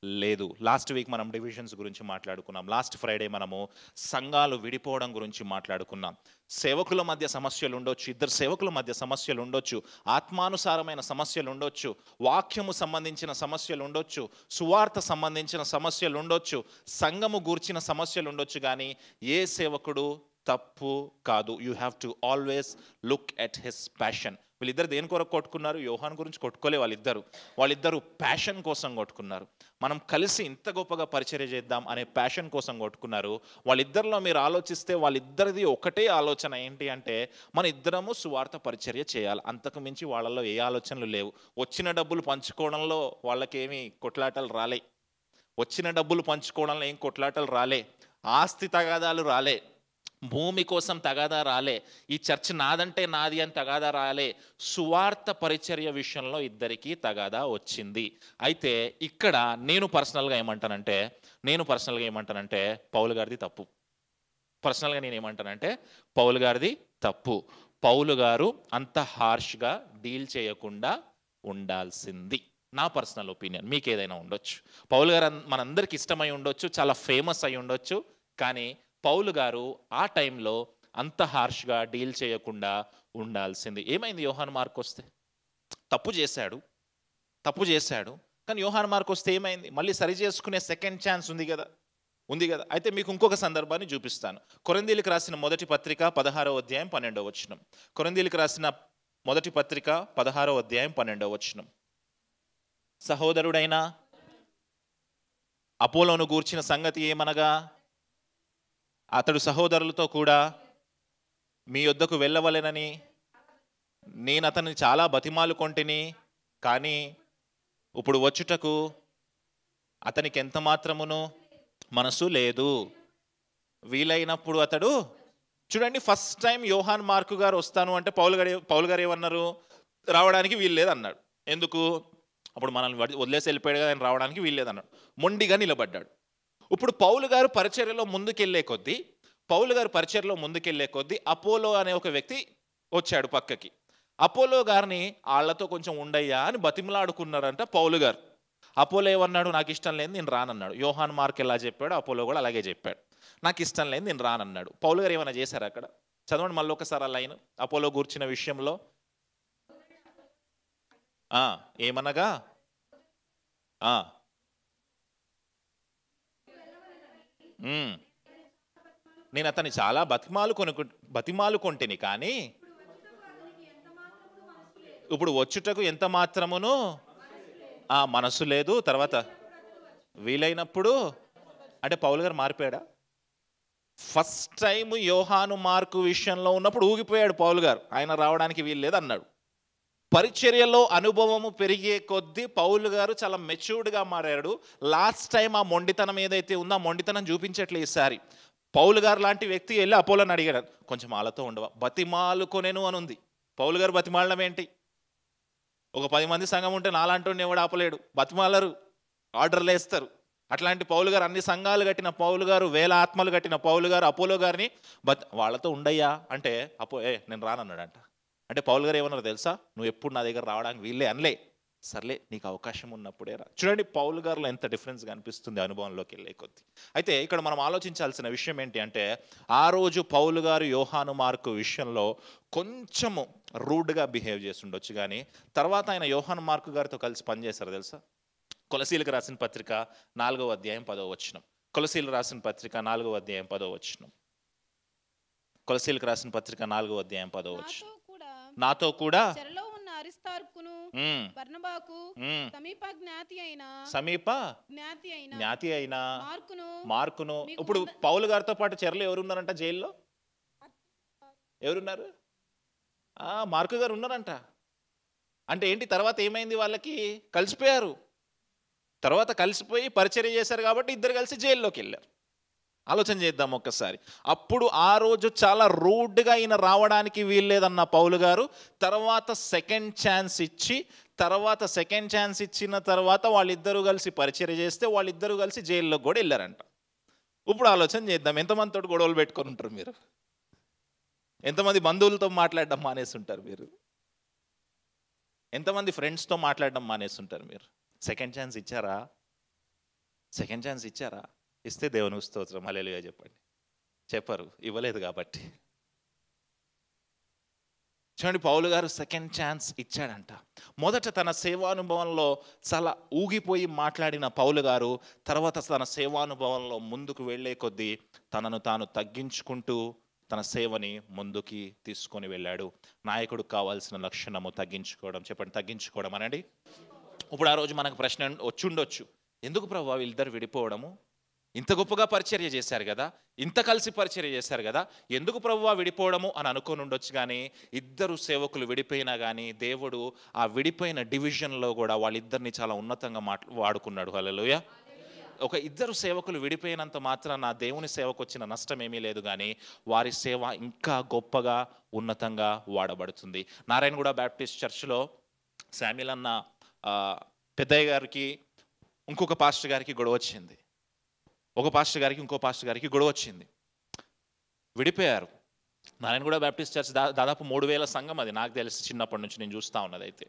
లేదు. లాస్ట్ వీక్ మనం డివిజన్స్ గురించి మాట్లాడుకున్నాం. లాస్ట్ ఫ్రైడే మనము సంఘాలు విడిపోవడం గురించి మాట్లాడుకున్నాం. సేవకుల మధ్య సమస్యలు ఉండొచ్చు, ఇద్దరు సేవకుల మధ్య సమస్యలు ఉండొచ్చు, ఆత్మానుసారమైన సమస్యలు ఉండొచ్చు, వాక్యము సంబంధించిన సమస్యలు ఉండొచ్చు, సువార్త సంబంధించిన సమస్యలు ఉండొచ్చు, సంఘము గూర్చిన సమస్యలు ఉండొచ్చు. కానీ ఏ సేవకుడు తప్పు కాదు. You have to always look at his passion. వీళ్ళిద్దరు దేని కొరకు కొట్టుకున్నారు? యోహాన్ గురించి కొట్టుకోలే. వాళ్ళిద్దరు ప్యాషన్ కోసం కొట్టుకున్నారు. మనం కలిసి ఇంత గొప్పగా పరిచర్య చేద్దాం అనే ప్యాషన్ కోసం కొట్టుకున్నారు. వాళ్ళిద్దరిలో మీరు ఆలోచిస్తే వాళ్ళిద్దరిది ఒకటే ఆలోచన. ఏంటి అంటే, మన ఇద్దరము సువార్త పరిచర్య చేయాలి. అంతకు మించి వాళ్ళలో ఏ ఆలోచనలు లేవు. వచ్చిన డబ్బులు పంచుకోవడంలో వాళ్ళకేమీ కొట్లాటలు రాలే. ఆస్తి తగాదాలు రాలే. భూమి కోసం తగాదా రాలే. ఈ చర్చ్ నాదంటే నాది అని తగాదా రాలే. సువార్త పరిచర్య విషయంలో ఇద్దరికీ తగాదా వచ్చింది. అయితే ఇక్కడ నేను పర్సనల్గా ఏమంటానంటే పౌలు గారిది తప్పు. పౌలు గారిది తప్పు. పౌలు గారు అంత హార్ష్గా డీల్ చేయకుండా ఉండాల్సింది. నా పర్సనల్ ఒపీనియన్. మీకు ఏదైనా ఉండొచ్చు. పౌలు గారు మనందరికి ఇష్టమై ఉండొచ్చు, చాలా ఫేమస్ అయి ఉండొచ్చు. కానీ పౌలు గారు ఆ టైంలో అంత హార్ష్గా డీల్ చేయకుండా ఉండాల్సింది. ఏమైంది? యోహాను మార్కు వస్తే తప్పు చేశాడు. కానీ యోహాను మార్కు వస్తే ఏమైంది? మళ్ళీ సరి చేసుకునే సెకండ్ ఛాన్స్ ఉంది కదా. అయితే మీకు ఇంకొక సందర్భాన్ని చూపిస్తాను. కొరింథీయులకు రాసిన మొదటి పత్రిక 16వ అధ్యాయం 12వ వచనం. కొరింథీయులకు రాసిన మొదటి పత్రిక 16వ అధ్యాయం 12వ వచనం. సహోదరుడైన అపోలోను గూర్చిన సంగతి ఏమనగా, అతడు సహోదరులతో కూడా మీ యొద్దకు వెళ్ళవలెనని నేను అతన్ని చాలా బతిమాలు కొంటిని. కానీ ఇప్పుడు వచ్చుటకు అతనికి ఎంత మాత్రమును మనసు లేదు. వీలైనప్పుడు అతడు, చూడండి, ఫస్ట్ టైం యోహాన్ మార్కు గారు వస్తాను అంటే పౌలు గారు ఏమన్నారు? రావడానికి వీలు లేదన్నాడు. ఎందుకు? అప్పుడు మనల్ని వదిలేసి వెళ్ళిపోయాడు కదా, ఆయన రావడానికి వీలు లేదన్నాడు. మొండిగా నిలబడ్డాడు. ఇప్పుడు పౌలు గారు పరిచర్యలో ముందుకెళ్లే కొద్దీ అపోలో అనే ఒక వ్యక్తి వచ్చాడు పక్కకి. అపోలో గారిని వాళ్ళతో కొంచెం ఉండయ్యా అని బతిమలాడుకున్నారంట పౌలు గారు. అపోలో ఏమన్నాడు? నాకు ఇష్టం లేదు, నేను రానన్నాడు. యోహాన్ మార్క్ ఎలా చెప్పాడు, అపోలో కూడా అలాగే చెప్పాడు. నాకు ఇష్టం లేదు, నేను రానన్నాడు. పౌలు గారు ఏమైనా చేశారు అక్కడ? చదవండి మళ్ళీ ఒకసారి ఆ లైన్ అపోలో గూర్చిన విషయంలో. ఏమనగా నేను అతన్ని చాలా బతిమాలు కొంటిని, కానీ ఇప్పుడు వచ్చుటకు ఎంత మాత్రమును మనసు లేదు. తర్వాత వీలైనప్పుడు అంటే పౌలు గారు మారిపోయాడా? ఫస్ట్ టైం యోహాను మార్కు విషయంలో ఉన్నప్పుడు ఊగిపోయాడు పౌలు గారు. ఆయన రావడానికి వీలు లేదు అన్నాడు. పరిచర్యలో అనుభవము పెరిగే కొద్దీ పౌలు గారు చాలా మెచ్యూర్డ్గా మారాడు. లాస్ట్ టైం ఆ మొండితనం ఏదైతే ఉందో ఆ మొండితనం చూపించట్లేదు ఈసారి. పౌలు గారు లాంటి వ్యక్తి వెళ్ళి అపోలోని అడిగాడు, కొంచెం వాళ్ళతో ఉండవా? బతిమాలుకొనేను అని ఉంది. పౌలు గారు బతిమాలడం ఏంటి? ఒక 10 మంది సంఘం ఉంటే నాలాంటి ఎవడు ఆపలేడు. బతిమాలరు, ఆర్డర్లు వేస్తారు. అట్లాంటి పౌలు గారు, అన్ని సంఘాలు కట్టిన పౌలు గారు, 1000 ఆత్మలు కట్టిన పౌలు గారు అపోలో గారిని వాళ్ళతో ఉండయ్యా అంటే నేను రానన్నాడంట. అంటే పౌలు గారు ఏమన్నారు తెలుసా? నువ్వు ఎప్పుడు నా దగ్గర రావడానికి వీళ్ళే అనలే. సర్లే నీకు అవకాశం ఉన్నప్పుడే రా. చూడండి పౌలు గారిలో ఎంత డిఫరెన్స్ కనిపిస్తుంది అనుభవంలోకి వెళ్ళే కొద్దీ. అయితే ఇక్కడ మనం ఆలోచించాల్సిన విషయం ఏంటి అంటే, ఆ రోజు పౌలు గారు యోహాను మార్కు విషయంలో కొంచెము రూడ్గా బిహేవ్ చేసి ఉండొచ్చు, కానీ తర్వాత ఆయన యోహాను మార్కు గారితో కలిసి పనిచేశారు తెలుసా. కొలసీలకు రాసిన పత్రిక 4వ అధ్యాయం 10వ వచనం. కొలసీలకు రాసిన పత్రిక 4వ అధ్యాయం 10వ వచనం. కొలసీలకు రాసిన పత్రిక 4వ అధ్యాయం 10వ వచనం. నాతో కూడా చెరలో ఉన్న అరిస్తార్కును బర్నబాకు సమీప జ్ఞాతి అయిన మార్కును. ఇప్పుడు పౌలు గారితో పాటు చెరలో ఎవరున్నారంట? జైల్లో ఎవరున్నారు? మార్కు గారు ఉన్నారంట. అంటే ఏంటి, తర్వాత ఏమైంది? వాళ్ళకి కలిసిపోయారు. తర్వాత కలిసిపోయి పరిచర్య చేశారు కాబట్టి ఇద్దరు కలిసి జైల్లోకి వెళ్ళారు. ఆలోచన చేద్దాం ఒక్కసారి. అప్పుడు ఆ రోజు చాలా రూడ్గా అయిన రావడానికి వీల్లేదన్న పౌలు గారు తర్వాత సెకండ్ ఛాన్స్ ఇచ్చిన తర్వాత వాళ్ళిద్దరూ కలిసి పరిచర్య చేస్తే వాళ్ళిద్దరూ కలిసి జైల్లోకి కూడా వెళ్ళారంట. ఇప్పుడు ఆలోచన చేద్దాం, ఎంతమందితో గొడవలు పెట్టుకొని ఉంటారు మీరు? ఎంతమంది బంధువులతో మాట్లాడడం మానేసి ఉంటారు మీరు? ఎంతమంది ఫ్రెండ్స్తో మాట్లాడడం మానేసి ఉంటారు మీరు? సెకండ్ ఛాన్స్ ఇచ్చారా? ఇస్తే దేవునికి స్తోత్రం, హల్లెలూయా చెప్పండి. చెప్పరు, ఇవ్వలేదు కాబట్టి. చూడండి, పౌలు గారు సెకండ్ ఛాన్స్ ఇచ్చాడంట. మొదట తన సేవానుభవంలో చాలా ఊగిపోయి మాట్లాడిన పౌలు గారు తర్వాత తన సేవానుభవంలో ముందుకు వెళ్ళే కొద్దీ తనను తాను తగ్గించుకుంటూ తన సేవని ముందుకి తీసుకొని వెళ్ళాడు. నాయకుడికి కావాల్సిన లక్షణము తగ్గించుకోవడం. చెప్పండి, తగ్గించుకోవడం అనండి. ఇప్పుడు ఆ రోజు మనకు ప్రశ్న వచ్చుండొచ్చు, ఎందుకు ప్రభువా వీళ్ళిద్దరు విడిపోవడము? ఇంత గొప్పగా పరిచర్య చేశారు కదా, ఇంత కలిసి పరిచర్య చేశారు కదా, ఎందుకు ప్రభువా విడిపోవడము అని అనుకొని ఉండొచ్చు. కానీ ఇద్దరు సేవకులు విడిపోయినా కానీ దేవుడు ఆ విడిపోయిన డివిజన్లో కూడా వాళ్ళిద్దరిని చాలా ఉన్నతంగా వాడుకున్నాడు. హల్లెలూయా. ఒక ఇద్దరు సేవకులు విడిపోయినంత మాత్రాన దేవుని సేవకు వచ్చిన నష్టం ఏమీ లేదు, కానీ వారి సేవ ఇంకా గొప్పగా ఉన్నతంగా వాడబడుతుంది. నారాయణగూడ బ్యాప్టిస్ట్ చర్చ్లో శామ్యుల్ అన్న పెద్దయ్య గారికి ఇంకొక పాస్టర్ గారికి గొడవ వచ్చింది. ఒక పాస్టర్ గారికి ఇంకో పాస్టర్ గారికి గొడవ వచ్చింది, విడిపోయారు. నారాయణగూడ బ్యాప్టిస్ట్ చర్చ్ దాదాపు 3000 సంఘం, అది నాకు తెలిసి చిన్నప్పటి నుంచి నేను చూస్తూ ఉన్నది. అయితే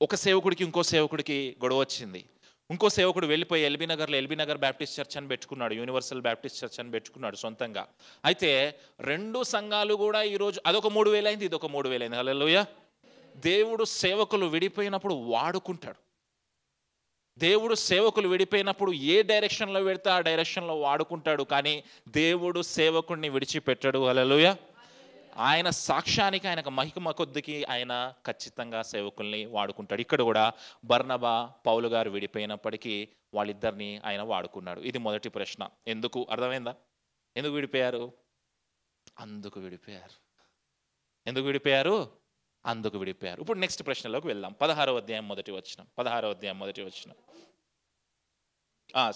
ఒక సేవకుడికి ఇంకో సేవకుడికి గొడవ వచ్చింది. ఇంకో సేవకుడు వెళ్ళిపోయి ఎల్బీ నగర్ బ్యాప్టిస్ట్ చర్చ్ అని పెట్టుకున్నాడు, యూనివర్సల్ బ్యాప్టిస్ట్ చర్చ్ అని పెట్టుకున్నాడు సొంతంగా. అయితే రెండు సంఘాలు కూడా ఈరోజు అదొక 3000 అయింది, ఇదొక 3000 అయింది. హల్లెలూయా. దేవుడు సేవకులు విడిపోయినప్పుడు వాడుకుంటాడు. దేవుడు సేవకులు విడిపోయినప్పుడు ఏ డైరెక్షన్లో పెడితే ఆ డైరెక్షన్లో వాడుకుంటాడు, కానీ దేవుడు సేవకుడిని విడిచిపెట్టాడు. హల్లెలూయా. ఆయన సాక్ష్యానికి, ఆయనకు మహిమ కొద్దికి ఆయన ఖచ్చితంగా సేవకుల్ని వాడుకుంటాడు. ఇక్కడ కూడా బర్నబా పౌలు గారు విడిపోయినప్పటికీ వాళ్ళిద్దరిని ఆయన వాడుకున్నాడు. ఇది మొదటి ప్రశ్న. ఎందుకు? అర్థమైందా? ఎందుకు విడిపోయారు? అందుకు విడిపోయారు. ఎందుకు విడిపోయారు? అందుకు విడిపోయారు. ఇప్పుడు నెక్స్ట్ ప్రశ్నలోకి వెళ్దాం. 16వ అధ్యాయం మొదటి వచనం.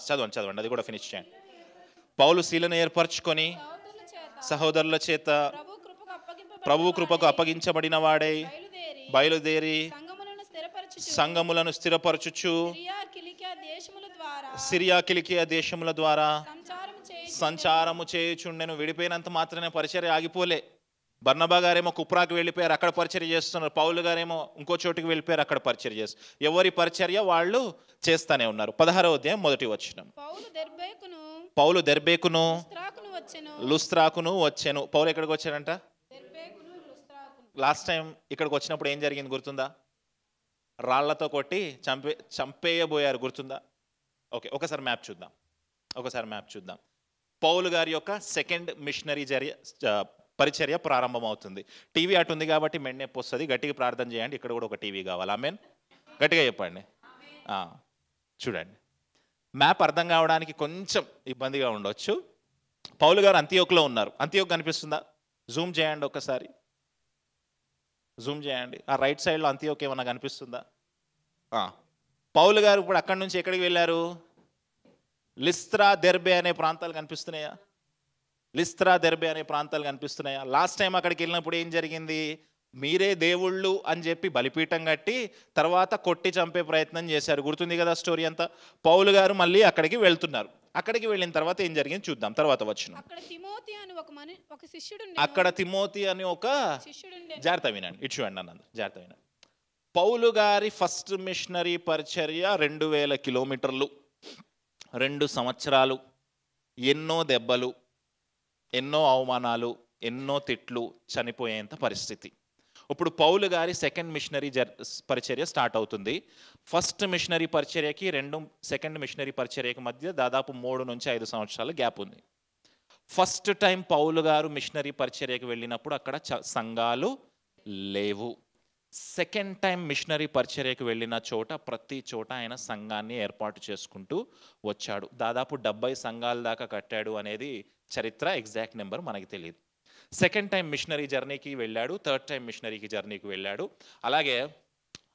చదవండి, అది కూడా ఫినిష్ చేయండి. పౌలు శీలను ఏర్పరచుకొని సహోదరుల చేత ప్రభు కృపకు అప్పగించబడిన వాడై బయలుదేరి సంఘములను స్థిరపరచుచు సిరియా కిలికియా దేశముల ద్వారా సంచారము చేయుచుండెను. విడిపోయినంత మాత్రమే పరిచర్య ఆగిపోలే. బర్నబా గారేమో కుప్రాకి వెళ్ళిపోయారు, అక్కడ పరిచర్య చేస్తున్నారు. పౌలు గారేమో ఇంకో చోటుకి వెళ్ళిపోయారు, అక్కడ పరిచర్య చేస్తారు. ఎవరి పరిచర్య వాళ్ళు చేస్తానే ఉన్నారు. 16వ అధ్యాయం మొదటి వచనం. పౌలు దెర్బేకును లుస్త్రాకును వచ్చెను. పౌలు ఎక్కడికి వచ్చాడంట? లాస్ట్ టైం ఇక్కడికి వచ్చినప్పుడు ఏం జరిగింది గుర్తుందా? రాళ్లతో కొట్టి చంపేయబోయారు, గుర్తుందా? ఓకే, ఒకసారి మ్యాప్ చూద్దాం. పౌలు గారి యొక్క సెకండ్ మిషనరీ పరిచర్య ప్రారంభమవుతుంది. టీవీ అటు ఉంది కాబట్టి మెండెప్పు వస్తుంది. గట్టిగా ప్రార్థన చేయండి, ఇక్కడ కూడా ఒక టీవీ కావాలి. ఆమేన్. గట్టిగా చెప్పండి. చూడండి, మ్యాప్ అర్థం కావడానికి కొంచెం ఇబ్బందిగా ఉండొచ్చు. పౌలు గారు అంతియోకులో ఉన్నారు. అంతియోక్ కనిపిస్తుందా? జూమ్ చేయండి ఒకసారి, జూమ్ చేయండి. ఆ రైట్ సైడ్లో అంతియోక్ ఏమన్నా కనిపిస్తుందా? పౌలు గారు ఇప్పుడు అక్కడి నుంచి ఎక్కడికి వెళ్ళారు? లిస్త్రా, దెర్బే అనే ప్రాంతాలు కనిపిస్తున్నాయా? లాస్ట్ టైం అక్కడికి వెళ్ళినప్పుడు ఏం జరిగింది? మీరే దేవుళ్ళు అని చెప్పి బలిపీఠం కట్టి తర్వాత కొట్టి చంపే ప్రయత్నం చేశారు. గుర్తుంది కదా స్టోరీ అంతా. పౌలు గారు మళ్ళీ అక్కడికి వెళ్తున్నారు. అక్కడికి వెళ్ళిన తర్వాత ఏం జరిగింది చూద్దాం. తర్వాత వచ్చిన అక్కడ తిమోతి అని ఒక జాగ్రత్త వినండి, ఇటు చూడండి అన్నది. పౌలు గారి ఫస్ట్ మిషనరీ పరిచర్య 2000 కిలోమీటర్లు, 2 సంవత్సరాలు, ఎన్నో దెబ్బలు, ఎన్నో అవమానాలు, ఎన్నో తిట్లు, చనిపోయేంత పరిస్థితి. ఇప్పుడు పౌలు గారి సెకండ్ మిషనరీ పరిచర్య స్టార్ట్ అవుతుంది. ఫస్ట్ మిషనరీ పరిచర్యకి సెకండ్ మిషనరీ పరిచర్యకి మధ్య దాదాపు 3 నుంచి 5 సంవత్సరాల గ్యాప్ ఉంది. ఫస్ట్ టైం పౌలు గారు మిషనరీ పరిచర్యకి వెళ్ళినప్పుడు అక్కడ సంఘాలు లేవు. సెకండ్ టైం మిషనరీ పరిచర్యకు వెళ్ళిన చోట ప్రతి చోట ఆయన సంఘాన్ని ఏర్పాటు చేసుకుంటూ వచ్చాడు. దాదాపు 70 సంఘాల దాకా కట్టాడు అనేది చరిత్ర, ఎగ్జాక్ట్ నెంబర్ మనకి తెలియదు. సెకండ్ టైం మిషనరీ జర్నీకి వెళ్ళాడు, థర్డ్ టైం మిషనరీకి జర్నీకి వెళ్ళాడు. అలాగే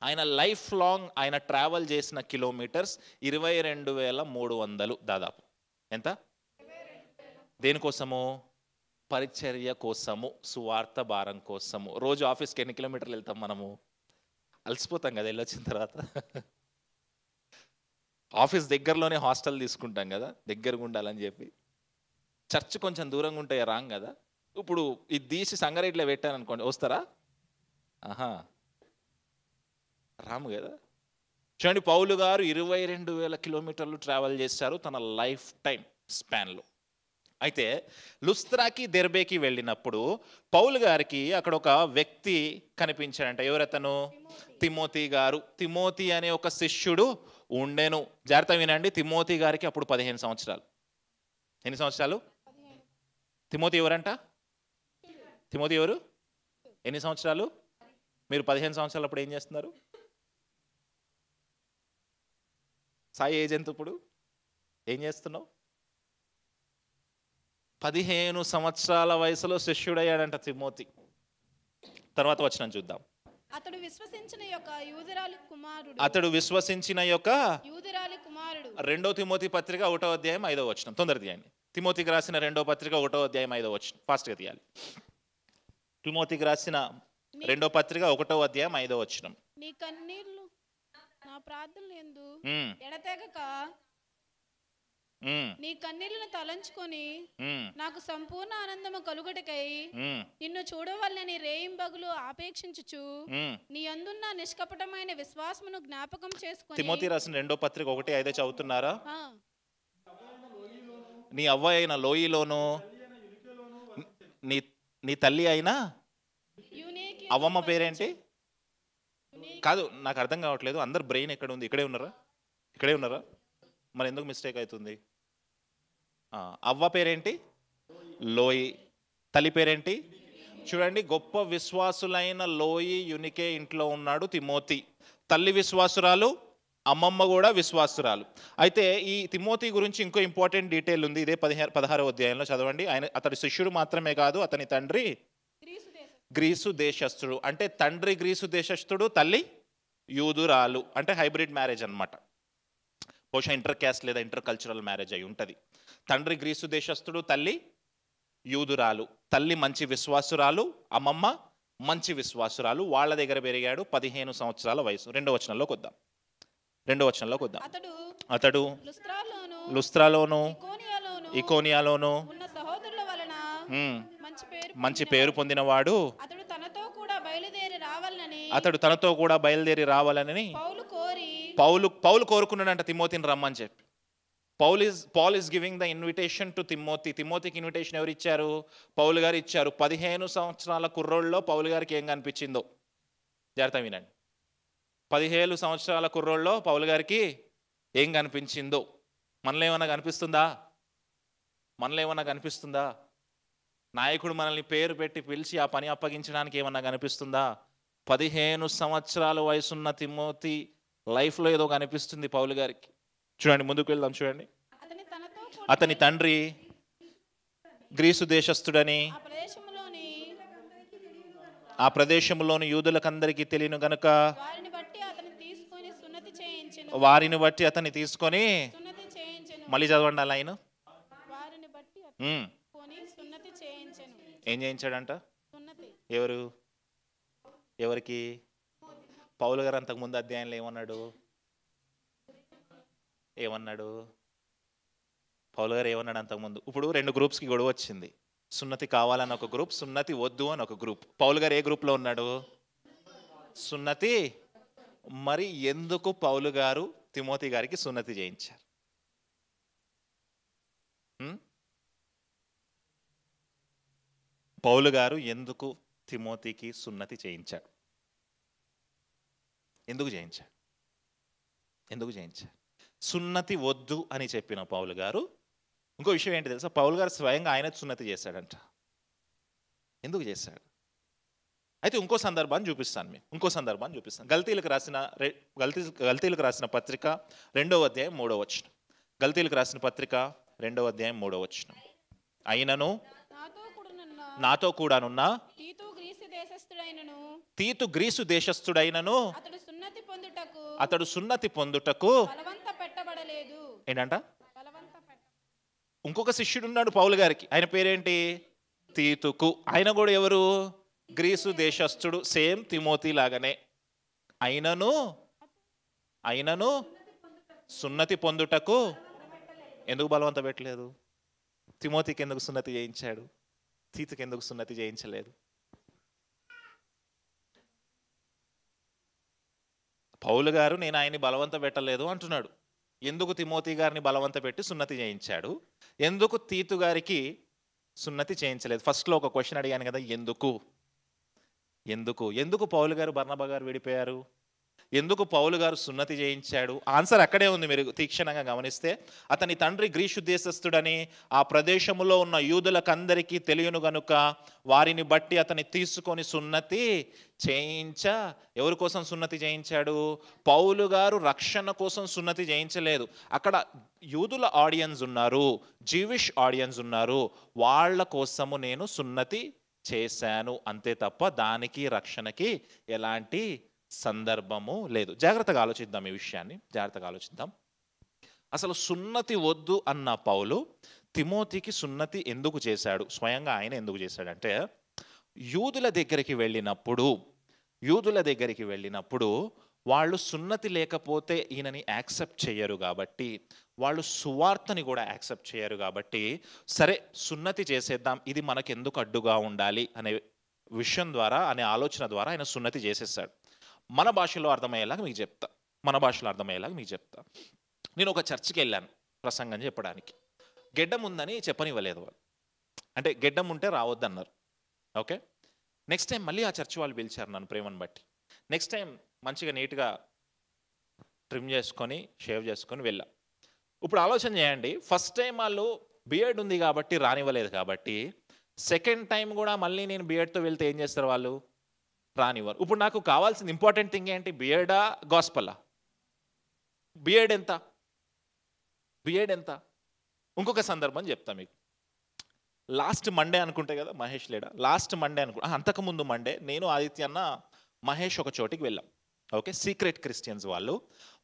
ఆయన లైఫ్ లాంగ్ ఆయన ట్రావెల్ చేసిన కిలోమీటర్స్ 22,300 దాదాపు. ఎంత? దేనికోసము? పరిచర్య కోసము, సువార్త భారం కోసము. రోజు ఆఫీస్కి ఎన్ని కిలోమీటర్లు వెళ్తాం మనము? అలసిపోతాం కదా వెళ్ళొచ్చిన తర్వాత. ఆఫీస్ దగ్గరలోనే హాస్టల్ తీసుకుంటాం కదా, దగ్గరగా ఉండాలని చెప్పి. చర్చ్ కొంచెం దూరంగా ఉంటే రాంగ్ కదా. ఇప్పుడు ఇది తీసి సంగారెడ్డిలో పెట్టాను అనుకోండి, వస్తారా? ఆహా, రాము కదా. చూడండి, పౌలు గారు 22,000 కిలోమీటర్లు ట్రావెల్ చేశారు తన లైఫ్ టైం స్పాన్లో. అయితే లుస్త్రాకి దెర్బేకి వెళ్ళినప్పుడు పౌలు గారికి అక్కడ ఒక వ్యక్తి కనిపించాడంట. ఎవరతను? తిమోతి గారు. తిమోతి అనే ఒక శిష్యుడు ఉండెను. జాగ్రత్త వినండి, తిమోతి గారికి అప్పుడు 15 సంవత్సరాలు. ఎన్ని సంవత్సరాలు? తిమోతి ఎవరంట? తిమోతి ఎవరు? ఎన్ని సంవత్సరాలు? మీరు 15 సంవత్సరాలు అప్పుడు ఏం చేస్తున్నారు? సాయి ఏజ్ ఎంత ఇప్పుడు? ఏం చేస్తున్నావు? 15 సంవత్సరాల వయసులో శిష్యుడయ్యాడంట తిమోతి. తర్వాత వచనం చూద్దాం. అతడు విశ్వసించిన యొక్క యూదురాలి కుమారుడు. అతడు విశ్వసించిన యొక్క యూదురాలి కుమారుడు. 2 తిమోతి పత్రిక 1వ అధ్యాయం 5వ వచనం. తొందర తీయండి. తిమోతికి రాసిన 2వ పత్రిక 1వ అధ్యాయం 5వ వచనం. ఫాస్ట్గా తీయాలి. తిమోతికి రాసిన 2వ పత్రిక 1వ అధ్యాయం 5వ వచనం. నీ కన్నీళ్లు నా ప్రార్థనలు యందు ఎడతెగక నీ కన్నీళ్లను తలంచుకొని నాకు సంపూర్ణ ఆనందము కలుగుటకై నిన్ను చూడవల్లని రేయింబగులు ఆపేక్షించుచు నీ అందున్న నిష్కపటమైన విశ్వాసమును జ్ఞాపకం చేసుకొని. తిమోతి రాసిన 2వ పత్రిక 1:5 చదువుతున్నారా? నీ అవ్వ అయిన లోయిలోను నీ తల్లి అయినా అవ్వమ్మ పేరేంటి? కాదు, నాకు అర్థం కావట్లేదు. అందరు బ్రెయిన్ ఎక్కడ ఉంది? ఇక్కడే ఉన్నారా? మరి ఎందుకు మిస్టేక్ అవుతుంది? అవ్వ పేరేంటి? లోయి. తల్లి పేరేంటి? చూడండి, గొప్ప విశ్వాసులైన లోయి యునికే ఇంట్లో ఉన్నాడు తిమోతి. తల్లి విశ్వాసురాలు, అమ్మమ్మ కూడా విశ్వాసురాలు. అయితే ఈ తిమోతి గురించి ఇంకో ఇంపార్టెంట్ డీటెయిల్ ఉంది. ఇదే 16వ అధ్యాయంలో చదవండి. అతడి శిష్యుడు మాత్రమే కాదు, అతని తండ్రి గ్రీసు దేశస్థుడు. అంటే తండ్రి గ్రీసు దేశస్థుడు, తల్లి యూదురాలు. అంటే హైబ్రిడ్ మ్యారేజ్ అన్నమాట. బహుశా ఇంటర్ క్యాస్ట్ లేదా ఇంటర్ కల్చరల్ మ్యారేజ్ అయి ఉంటుంది. తండ్రి గ్రీసు దేశస్థుడు, తల్లి యూదురాలు. తల్లి మంచి విశ్వాసురాలు, అమ్మమ్మ మంచి విశ్వాసురాలు. వాళ్ళ దగ్గర పెరిగాడు. 15 సంవత్సరాల వయసు. 2వ వచనంలోకి వద్దాం. అతడు లుస్త్రాలోను ఇకోనియాలోను మంచి పేరు పొందినవాడు. అతడు తనతో కూడా బయలుదేరి రావాలని పౌలు కోరుకున్నాడంట తిమోతిని రమ్మని చెప్పి. Paul is giving the invitation to Timothy. తిమోతికి ఇన్విటేషన్ ఎవరు ఇచ్చారు? పౌలు గారు ఇచ్చారు. 15 సంవత్సరాల కుర్రోళ్ళలో పౌలు గారికి ఏం కనిపించిందో జాగ్రత్త వినండి. 15 సంవత్సరాల కుర్రోళ్ళలో పౌలు గారికి ఏం కనిపించిందో. మనలో ఏమన్నా కనిపిస్తుందా? నాయకుడు మనల్ని పేరు పెట్టి పిలిచి ఆ పని అప్పగించడానికి ఏమన్నా కనిపిస్తుందా? 15 సంవత్సరాల వయసున్న తిమోతి లైఫ్లో ఏదో కనిపిస్తుంది పౌలు గారికి. చూడండి, ముందుకు వెళ్దాం. చూడండి, అతని తండ్రి గ్రీసు దేశస్థుడని ఆ ప్రదేశంలోని యూదులకందరికీ తెలియను గనుక వారిని బట్టి అతన్ని తీసుకొని, మళ్ళీ చదవండి ఆ లైన్. ఏం చేయించాడంట? ఎవరికి? పౌలు గారు అంతకుముందు అధ్యాయంలో ఏమన్నాడు? పౌలు గారు ఏమన్నాడు అంతకుముందు? ఇప్పుడు 2 గ్రూప్స్కి గొడవ వచ్చింది. సున్నతి కావాలని ఒక గ్రూప్, సున్నతి వద్దు అని ఒక గ్రూప్. పౌలు గారు ఏ గ్రూప్లో ఉన్నాడు? సున్నతి మరి ఎందుకు పౌలు గారు తిమోతి గారికి సున్నతి చేయించారు? పౌలు గారు ఎందుకు తిమోతికి సున్నతి చేయించాడు? ఎందుకు చేయించాడు? ఎందుకు చేయించాడు? సున్నతి వద్దు అని చెప్పిన పౌలు గారు, ఇంకో విషయం ఏంటి తెలుసా, పౌలు గారు స్వయంగా ఆయన సున్నతి చేశాడంట. ఎందుకు చేశాడు? అయితే ఇంకో సందర్భాన్ని చూపిస్తాను మీకు, ఇంకో సందర్భాన్ని చూపిస్తాను. గల్తీలకు రాసిన పత్రిక 2వ అధ్యాయం 3వ వచనం. గల్తీలకు రాసిన పత్రిక 2వ అధ్యాయం 3వ వచనం. అయినను నాతో కూడానున్న తీతు గ్రీసు దేశస్థుడైనను అతడు సున్నతి పొందుటకు ఏంటంట? ఇంకొక శిష్యుడు ఉన్నాడు పౌలు గారికి, ఆయన పేరేంటి? తీతుకు. ఆయన కూడా ఎవరు? గ్రీసు దేశస్థుడు, సేమ్ తిమోతి లాగానే. అయినను సున్నతి పొందుటకు ఎందుకు బలవంత పెట్టలేదు? తిమోతికి ఎందుకు సున్నతి చేయించాడు? తీతుకి ఎందుకు సున్నతి చేయించలేదు? పౌలు గారు నేను ఆయన్ని బలవంత పెట్టలేదు అంటున్నాడు. ఎందుకు తిమోతి గారిని బలవంత పెట్టి సున్నతి చేయించాడు? ఎందుకు తీతు గారికి సున్నతి చేయించలేదు? ఫస్ట్లో ఒక క్వశ్చన్ అడిగాను కదా, ఎందుకు ఎందుకు ఎందుకు పౌలు గారు బర్నబా గారు విడిపోయారు? ఎందుకు పౌలు గారు సున్నతి చేయించాడు? ఆన్సర్ అక్కడే ఉంది, మీరు తీక్షణంగా గమనిస్తే. అతని తండ్రి గ్రీసు దేశస్థుడని ఆ ప్రదేశములో ఉన్న యూదులకందరికీ తెలియను గనుక వారిని బట్టి అతని తీసుకొని సున్నతి ఎవరి కోసం సున్నతి చేయించాడు? పౌలు గారు రక్షణ కోసం సున్నతి చేయించలేదు. అక్కడ యూదుల ఆడియన్స్ ఉన్నారు, జీవిష్ ఆడియన్స్ ఉన్నారు, వాళ్ళ కోసము నేను సున్నతి చేశాను అంతే తప్ప దానికి రక్షణకి ఎలాంటి సందర్భము లేదు. జాగ్రత్తగా ఆలోచిద్దాం, ఈ విషయాన్ని జాగ్రత్తగా ఆలోచిద్దాం. అసలు సున్నతి వద్దు అన్న పౌలు తిమోతికి సున్నతి ఎందుకు చేశాడు? స్వయంగా ఆయన ఎందుకు చేశాడంటే, యూదుల దగ్గరికి వెళ్ళినప్పుడు వాళ్ళు సున్నతి లేకపోతే ఈయనని యాక్సెప్ట్ చేయరు కాబట్టి, వాళ్ళు సువార్తని కూడా యాక్సెప్ట్ చేయరు కాబట్టి, సరే సున్నతి చేసేద్దాం, ఇది మనకెందుకు అడ్డుగా ఉండాలి అనే విషయం ద్వారా, అనే ఆలోచన ద్వారా ఆయన సున్నతి చేసేసాడు. మన భాషలో అర్థమయ్యేలాగా మీకు చెప్తా. నేను ఒక చర్చికి వెళ్ళాను ప్రసంగం చెప్పడానికి. గెడ్డం ఉందని చెప్పనివ్వలేదు వాళ్ళు, అంటే గెడ్డం ఉంటే రావద్దన్నారు. ఓకే, నెక్స్ట్ టైం మళ్ళీ ఆ చర్చి వాళ్ళు పిలిచారు నన్ను ప్రేమను బట్టి. నెక్స్ట్ టైం మంచిగా నీట్గా ట్రిమ్ చేసుకొని షేవ్ చేసుకొని వెళ్ళా. ఇప్పుడు ఆలోచన చేయండి, ఫస్ట్ టైం వాళ్ళు బియర్డ్ ఉంది కాబట్టి రానివ్వలేదు కాబట్టి, సెకండ్ టైం కూడా మళ్ళీ నేను బియర్డ్తో వెళ్తే ఏం చేస్తారు వాళ్ళు? రానివ్వరు. ఇప్పుడు నాకు కావాల్సిన ఇంపార్టెంట్ థింగ్ ఏంటి? బియర్డా గాస్పలా? బియర్డ్ ఎంత? ఇంకొక సందర్భం చెప్తా మీకు. లాస్ట్ మండే అనుకుంటే కదా, మహేష్ లేడా? లాస్ట్ మండే అంతకుముందు మండే నేను ఆదిత్య అన్న మహేష్ ఒక చోటికి వెళ్ళాం. ఓకే, సీక్రెట్ క్రిస్టియన్స్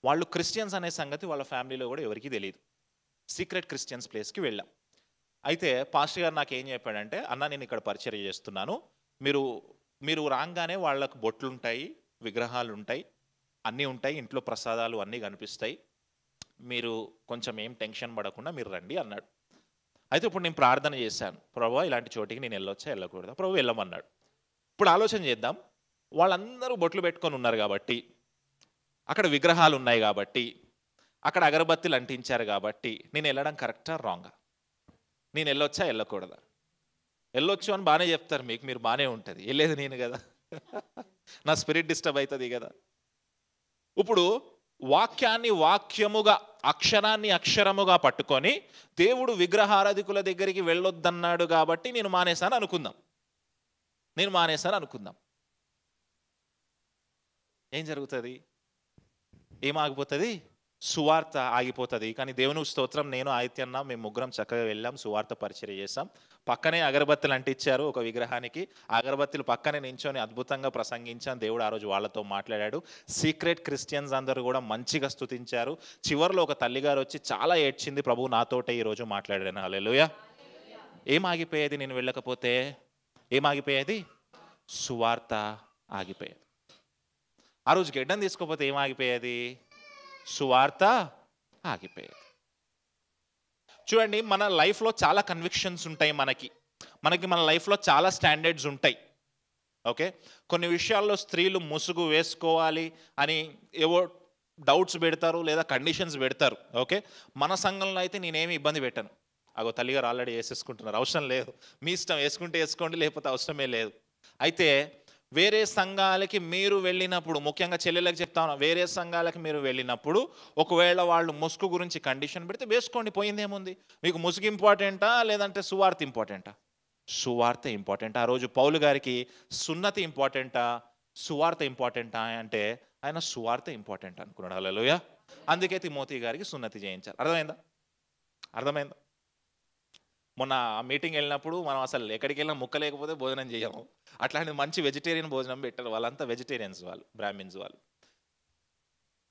వాళ్ళు క్రిస్టియన్స్ అనే సంగతి వాళ్ళ ఫ్యామిలీలో కూడా ఎవరికీ తెలియదు. సీక్రెట్ క్రిస్టియన్స్ ప్లేస్కి వెళ్ళాం. అయితే పాస్టర్ గారు నాకు ఏం చెప్పాడంటే, అన్న నేను ఇక్కడ పరిచర్య చేస్తున్నాను, మీరు రాగానే వాళ్ళకు బొట్లు ఉంటాయి, విగ్రహాలు ఉంటాయి, అన్నీ ఉంటాయి, ఇంట్లో ప్రసాదాలు అన్నీ కనిపిస్తాయి, మీరు కొంచెం ఏం టెన్షన్ పడకుండా మీరు రండి అన్నాడు. అయితే ఇప్పుడు నేను ప్రార్థన చేశాను, ప్రభువా ఇలాంటి చోటికి నేను వెళ్ళకూడదా? ప్రభు వెళ్ళమన్నాడు. ఇప్పుడు ఆలోచన చేద్దాం, వాళ్ళందరూ బొట్లు పెట్టుకొని ఉన్నారు కాబట్టి, అక్కడ విగ్రహాలు ఉన్నాయి కాబట్టి, అక్కడ అగరబత్తిలు అంటించారు కాబట్టి, నేను వెళ్ళడం కరెక్టా రాంగా? నేను వెళ్ళకూడదా? వెళ్ళొచ్చు అని బాగానే చెప్తారు మీకు, మీరు బాగానే ఉంటుంది, వెళ్ళేది నేను కదా, నా స్పిరిట్ డిస్టర్బ్ అవుతుంది కదా. ఇప్పుడు వాక్యాన్ని వాక్యముగా, అక్షరాన్ని అక్షరముగా పట్టుకొని దేవుడు విగ్రహారాధికుల దగ్గరికి వెళ్ళొద్దన్నాడు కాబట్టి నేను మానేశాను అనుకుందాం. ఏం జరుగుతుంది? ఏం ఆగిపోతుంది? సువార్త ఆగిపోతుంది. కానీ దేవుని స్తోత్రం, నేను ఆదిత్యన్న మేము ముగ్గురం చక్కగా వెళ్ళాం, సువార్త పరిచర్య చేశాం. పక్కనే అగరబత్తులు అంటించారు ఒక విగ్రహానికి, అగరబత్తులు పక్కనే నించొని అద్భుతంగా ప్రసంగించాను. దేవుడు ఆ రోజు వాళ్ళతో మాట్లాడాడు. సీక్రెట్ క్రిస్టియన్స్ అందరూ కూడా మంచిగా స్తుతించారు. చివరిలో ఒక తల్లిగారు వచ్చి చాలా ఏడ్చింది, ప్రభు నాతోటే ఈరోజు మాట్లాడాను. హల్లెలూయా. ఏం ఆగిపోయేది నేను వెళ్ళకపోతే? ఏమాగిపోయేది? సువార్త ఆగిపోయేది. ఆ రోజు గెడ్డం తీసుకోకపోతే ఏం ఆగిపోయేది? సువార్త ఆగిపోయేది. చూడండి, మన లైఫ్లో చాలా కన్విక్షన్స్ ఉంటాయి, మనకి మన లైఫ్లో చాలా స్టాండర్డ్స్ ఉంటాయి. ఓకే, కొన్ని విషయాల్లో స్త్రీలు ముసుగు వేసుకోవాలి అని ఏవో డౌట్స్ పెడతారు లేదా కండిషన్స్ పెడతారు. ఓకే, మన సంఘంలో అయితే నేనేమి ఇబ్బంది పెట్టాను. అగో తల్లిగారు ఆల్రెడీ వేసేసుకుంటున్నారు, అవసరం లేదు, మీ ఇష్టం, వేసుకుంటే వేసుకోండి లేకపోతే అవసరమే లేదు. అయితే వేరే సంఘాలకి మీరు వెళ్ళినప్పుడు, ముఖ్యంగా చెల్లెలకు చెప్తా ఉన్నా, వేరే సంఘాలకి మీరు వెళ్ళినప్పుడు ఒకవేళ వాళ్ళు ముసుగు గురించి కండిషన్ పెడితే వేసుకోండి, పోయిందేముంది. మీకు ముసుగు ఇంపార్టెంటా లేదంటే సువార్త ఇంపార్టెంటా? సువార్త ఇంపార్టెంట్. ఆ రోజు పౌలు గారికి సున్నతి ఇంపార్టెంటా సువార్త ఇంపార్టెంటా అంటే ఆయన సువార్త ఇంపార్టెంట్ అనుకున్నాడు. హల్లెలూయా. అందుకే తిమోతి గారికి సున్నతి చేయించారు. అర్థమైందా? మొన్న మీటింగ్ వెళ్ళినప్పుడు మనం అసలు ఎక్కడికి వెళ్ళినా ముక్క లేకపోతే భోజనం చేయము. అట్లాంటి మంచి వెజిటేరియన్ భోజనం పెట్టారు. వాళ్ళంతా వెజిటేరియన్స్, వాళ్ళు బ్రాహ్మిన్స్. వాళ్ళు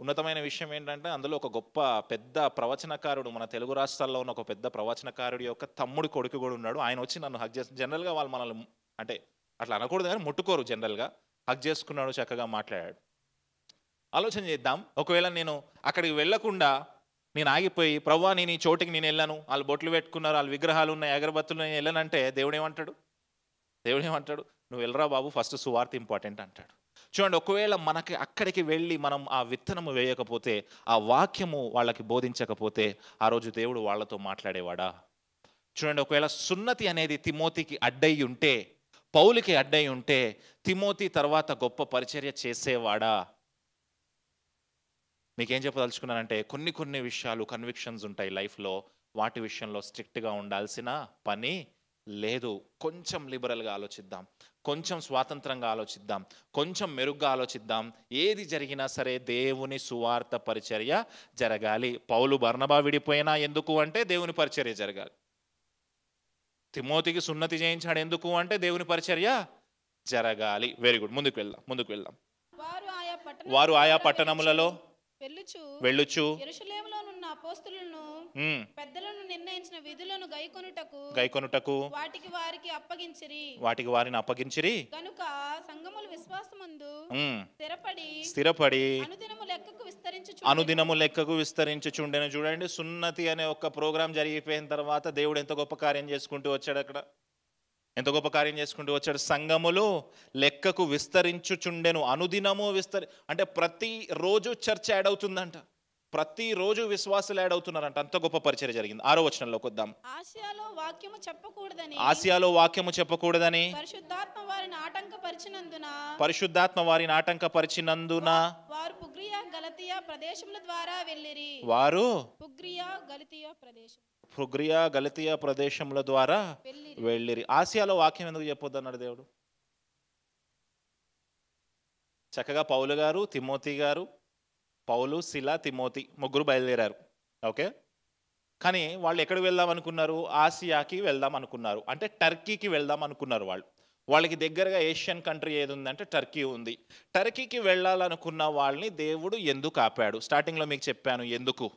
ఉన్నతమైన విషయం ఏంటంటే అందులో ఒక గొప్ప పెద్ద ప్రవచనకారుడు, మన తెలుగు రాష్ట్రాల్లో ఉన్న ఒక పెద్ద ప్రవచనకారుడి యొక్క తమ్ముడి కొడుకు కూడా ఉన్నాడు. ఆయన వచ్చి నన్ను హగ్ చేసి, జనరల్గా వాళ్ళు మనల్ని అంటే అట్లా అనకూడదు కానీ ముట్టుకోరు, జనరల్గా హగ్ చేసుకున్నాడు, చక్కగా మాట్లాడాడు. ఆలోచన చేద్దాం, ఒకవేళ నేను అక్కడికి వెళ్లకుండా నేను ఆగిపోయి, ప్రవ్వా నేను ఈ చోటికి నేను వెళ్ళాను, వాళ్ళు బొట్లు పెట్టుకున్నారు, వాళ్ళు విగ్రహాలు ఉన్నాయి, అగరబత్తులు, నేను వెళ్ళానంటే దేవుడు ఏమంటాడు? నువ్వు వెళ్ళరా బాబు, ఫస్ట్ సువార్త ఇంపార్టెంట్ అంటాడు. చూడండి, ఒకవేళ మనకి అక్కడికి వెళ్ళి మనం ఆ విత్తనము వేయకపోతే, ఆ వాక్యము వాళ్ళకి బోధించకపోతే ఆ రోజు దేవుడు వాళ్ళతో మాట్లాడేవాడా? చూడండి, ఒకవేళ సున్నతి అనేది తిమోతికి అడ్డై ఉంటే, పౌలుకి అడ్డై ఉంటే, తిమోతి తర్వాత గొప్ప పరిచర్య చేసేవాడా? మీకేం చెప్పదలుచుకున్నానంటే కొన్ని విషయాలు కన్విక్షన్స్ ఉంటాయి లైఫ్లో, వాటి విషయంలో స్ట్రిక్ట్గా ఉండాల్సిన పని లేదు. కొంచెం లిబరల్గా ఆలోచిద్దాం, కొంచెం స్వాతంత్రంగా ఆలోచిద్దాం, కొంచెం మెరుగ్గా ఆలోచిద్దాం. ఏది జరిగినా సరే దేవుని సువార్త పరిచర్య జరగాలి. పౌలు బర్నబా విడిపోయినా ఎందుకు అంటే దేవుని పరిచర్య జరగాలి. తిమోతికి సున్నతి చేయించాడు ఎందుకు అంటే దేవుని పరిచర్య జరగాలి. వెరీ గుడ్, ముందుకు వెళ్దాం. వారు ఆయా పట్టణములలో వెళ్ళుచు యెరూషలేములోనున్న అపోస్తలులను పెద్దలను నిర్ణయించిన విధులను గైకొనుటకు వాటికి వారిని అప్పగించిరి. కనుక సంఘములు విశ్వాసమందు స్థిరపడి అనుదినము లెక్కకు విస్తరించుచుండెను. చూడండి, సున్నతి అనే ఒక ప్రోగ్రాం జరిగిపోయిన తర్వాత దేవుడు ఎంత గొప్ప కార్యం చేసుకుంటూ వచ్చాడు. అక్కడ ఎంత గొప్ప కార్యం చేసుకుంటూ వచ్చాడు. సంఘములు లెక్కకు విస్తరించుచుండెను. అనుదినము అంటే ప్రతిరోజు చర్చ యాడ్ అవుతుందంట, ప్రతిరోజు విశ్వాసులు యాడ్ అవుతున్నారంట. అంత గొప్ప పరిచర్య జరిగింది. 6వ వచనంలోకి వద్దాం. ఆసియాలో వాక్యము చెప్పకూడదని పరిశుద్ధాత్మ వారిని ఆటంకపరిచినందున వారు పుగ్రియా గలతియా ప్రదేశముల ద్వారా వెళ్ళిరి. ఫ్రుగ్రియా గలతియా ప్రదేశముల ద్వారా వెళ్ళిరి. ఆసియాలో వాక్యం ఎందుకు చెప్పొద్దు అన్నాడు దేవుడు? చక్కగా పౌలు గారు, తిమోతి గారు, పౌలు, శిల, తిమోతి ముగ్గురు బయలుదేరారు. ఓకే, కానీ వాళ్ళు ఎక్కడికి వెళ్దాం అనుకున్నారు? ఆసియాకి వెళ్దాం అనుకున్నారు, అంటే టర్కీకి వెళ్దాం అనుకున్నారు. వాళ్ళకి దగ్గరగా ఏషియన్ కంట్రీ ఏది ఉందంటే టర్కీ ఉంది. టర్కీకి వెళ్ళాలనుకున్న వాళ్ళని దేవుడు ఎందుకు ఆపాడు? స్టార్టింగ్లో మీకు చెప్పాను ఎందుకు.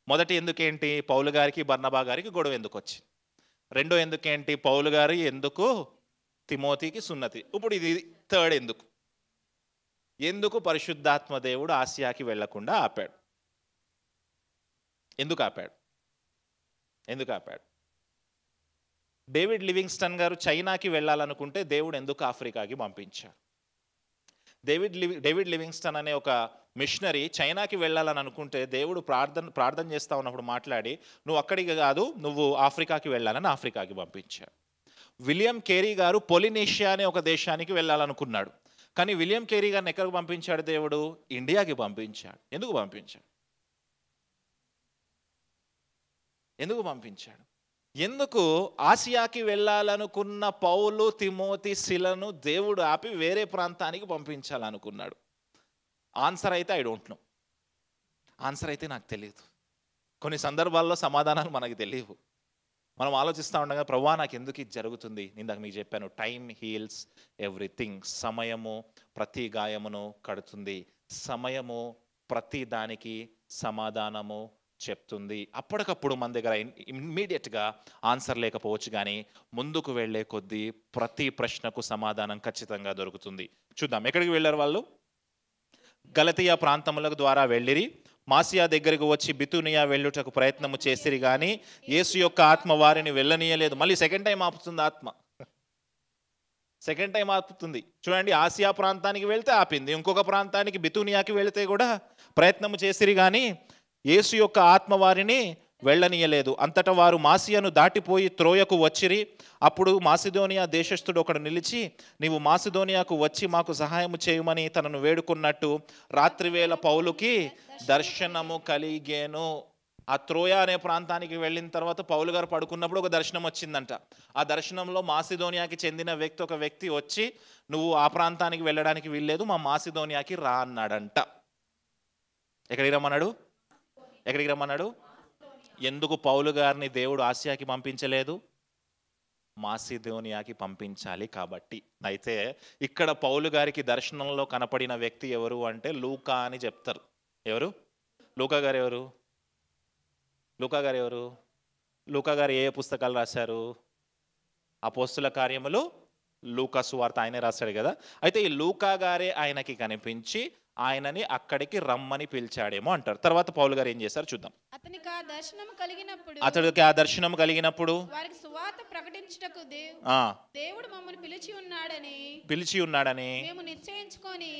మొదటి ఎందుకేంటి? పౌలు గారికి బర్నబా గారికి గొడవ ఎందుకు వచ్చింది. రెండో ఎందుకేంటి? పౌలు గారు ఎందుకు తిమోతికి సున్నతి. ఇప్పుడు ఇది థర్డ్ ఎందుకు పరిశుద్ధాత్మ దేవుడు ఆసియాకి వెళ్లకుండా ఆపాడు? ఎందుకు ఆపాడు? డేవిడ్ లివింగ్స్టన్ గారు చైనాకి వెళ్ళాలనుకుంటే దేవుడు ఎందుకు ఆఫ్రికాకి పంపించాడు? డేవిడ్ లివింగ్స్టన్ అనే ఒక మిషనరీ చైనాకి వెళ్ళాలని అనుకుంటే దేవుడు ప్రార్థన చేస్తా ఉన్నప్పుడు మాట్లాడి, నువ్వు అక్కడికి కాదు, నువ్వు ఆఫ్రికాకి వెళ్ళాలని ఆఫ్రికాకి పంపించాడు. విలియం కేరీ గారు పొలినేషియా అనే ఒక దేశానికి వెళ్ళాలనుకున్నాడు, కానీ విలియం కేరీ గారిని ఎక్కడికి పంపించాడు దేవుడు? ఇండియాకి పంపించాడు. ఎందుకు పంపించాడు? ఎందుకు ఆసియాకి వెళ్ళాలనుకున్న పౌలు, తిమోతి, శిలను దేవుడు ఆపి వేరే ప్రాంతానికి పంపించాలనుకున్నాడు? ఆన్సర్ అయితే ఐ డోంట్ నో. ఆన్సర్ అయితే నాకు తెలియదు. కొన్ని సందర్భాల్లో సమాధానాలు మనకు తెలియవు. మనం ఆలోచిస్తూ ఉండగా ప్రభువా నాకు ఎందుకు ఇది జరుగుతుంది? ఇందాక మీకు చెప్పాను, టైం హీల్స్ ఎవ్రీథింగ్. సమయము ప్రతి గాయమును కడుతుంది. సమయము ప్రతి దానికి సమాధానము చెప్తుంది. అప్పటికప్పుడు మన దగ్గర ఇమ్మీడియట్గా ఆన్సర్ లేకపోవచ్చు, కానీ ముందుకు వెళ్ళే కొద్దీ ప్రతి ప్రశ్నకు సమాధానం ఖచ్చితంగా దొరుకుతుంది. చూద్దాం, ఎక్కడికి వెళ్ళారు వాళ్ళు? గలతియా ప్రాంతములకు ద్వారా వెళ్ళిరి. మాసియా దగ్గరకు వచ్చి బితునియా వెళ్ళుటకు ప్రయత్నము చేసిరి, కానీ యేసు యొక్క ఆత్మ వారిని వెళ్ళనీయలేదు. మళ్ళీ సెకండ్ టైం ఆపుతుంది ఆత్మ. సెకండ్ టైం ఆపుతుంది. చూడండి, ఆసియా ప్రాంతానికి వెళ్తే ఆపింది, ఇంకొక ప్రాంతానికి బితూనియాకి వెళితే కూడా ప్రయత్నం చేసిరి, కానీ యేసు యొక్క ఆత్మ వారిని వెళ్ళనీయలేదు. అంతటా వారు మాసియాను దాటిపోయి త్రోయకు వచ్చిరి. అప్పుడు మాసిదోనియా దేశస్థుడు ఒకడు నిలిచి, నీవు మాసిదోనియాకు వచ్చి మాకు సహాయం చేయమని తనను వేడుకున్నట్టు రాత్రివేళ పౌలుకి దర్శనము కలిగేను. ఆ త్రోయ అనే ప్రాంతానికి వెళ్ళిన తర్వాత పౌలు గారు పడుకున్నప్పుడు ఒక దర్శనం వచ్చిందంట. ఆ దర్శనంలో మాసిదోనియాకి చెందిన ఒక వ్యక్తి వచ్చి, నువ్వు ఆ ప్రాంతానికి వెళ్ళడానికి వీల్లేదు, మా మాసిదోనియాకి రా అన్నాడంట. ఎక్కడికి రమ్మన్నాడు? ఎక్కడికి రమ్మన్నాడు? ఎందుకు పౌలు గారిని దేవుడు ఆసియాకి పంపించలేదు? మాసిదోనియాకి పంపించాలి కాబట్టి. అయితే ఇక్కడ పౌలు గారికి దర్శనంలో కనపడిన వ్యక్తి ఎవరు అంటే లూకా అని చెప్తారు. ఎవరు? లూకా గారు ఎవరు? లూకా గారు ఎవరు? లూకా గారు ఏ పుస్తకాలు రాశారు? అపోస్తుల కార్యములు, లూకా సువార్త ఆయనే రాశాడు కదా. అయితే ఈ లూకా గారే ఆయనకి కనిపించి ఆయనని అక్కడికి రమ్మని పిలిచాడేమో అంటారు. తర్వాత పౌలు గారు ఏం చేశారు చూద్దాం. అతనికి ఆ దర్శనం కలిగినప్పుడు వారికి సువార్త ప్రకటించుటకు దేవుడు మమ్మల్ని పిలిచి ఉన్నాడని మేము నిశ్చయించుకొని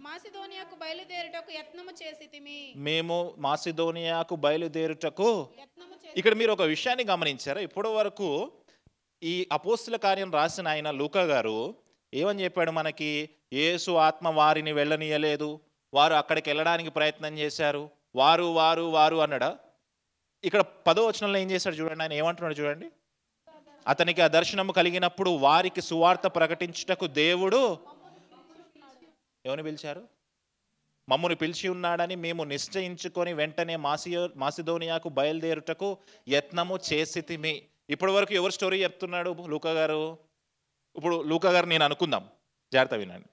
మాసిదోనియాకు బయలుదేరుటకు యత్నము చేసితిమి. మేము మాసిదోనియాకు బయలుదేరుటకు ఇక్కడ మీరు ఒక విషయాన్ని గమనించారా? ఇప్పటి వరకు ఈ అపోస్తుల కార్యం రాసిన ఆయన లూకా గారు ఏమని చెప్పాడు మనకి? యేసు ఆత్మ వారిని వెళ్ళనీయలేదు, వారు అక్కడికి వెళ్ళడానికి ప్రయత్నం చేశారు, వారు వారు వారు అన్నాడా? ఇక్కడ 10వ వచనంలో ఏం చేశాడు చూడండి, ఆయన ఏమంటున్నాడు చూడండి. అతనికి ఆ దర్శనము కలిగినప్పుడు వారికి సువార్త ప్రకటించుటకు దేవుడు ఎవరిని పిలిచారు? మమ్మల్ని పిలిచి ఉన్నాడని మేము నిశ్చయించుకొని వెంటనే మాసిదోనియాకు బయలుదేరుటకు యత్నము చేసితిమి. ఇప్పటి వరకు ఎవరు స్టోరీ చెప్తున్నాడు? లూకా గారు. ఇప్పుడు లూకా గారు నేను అనుకుందాం, జాగ్రత్త వినండి.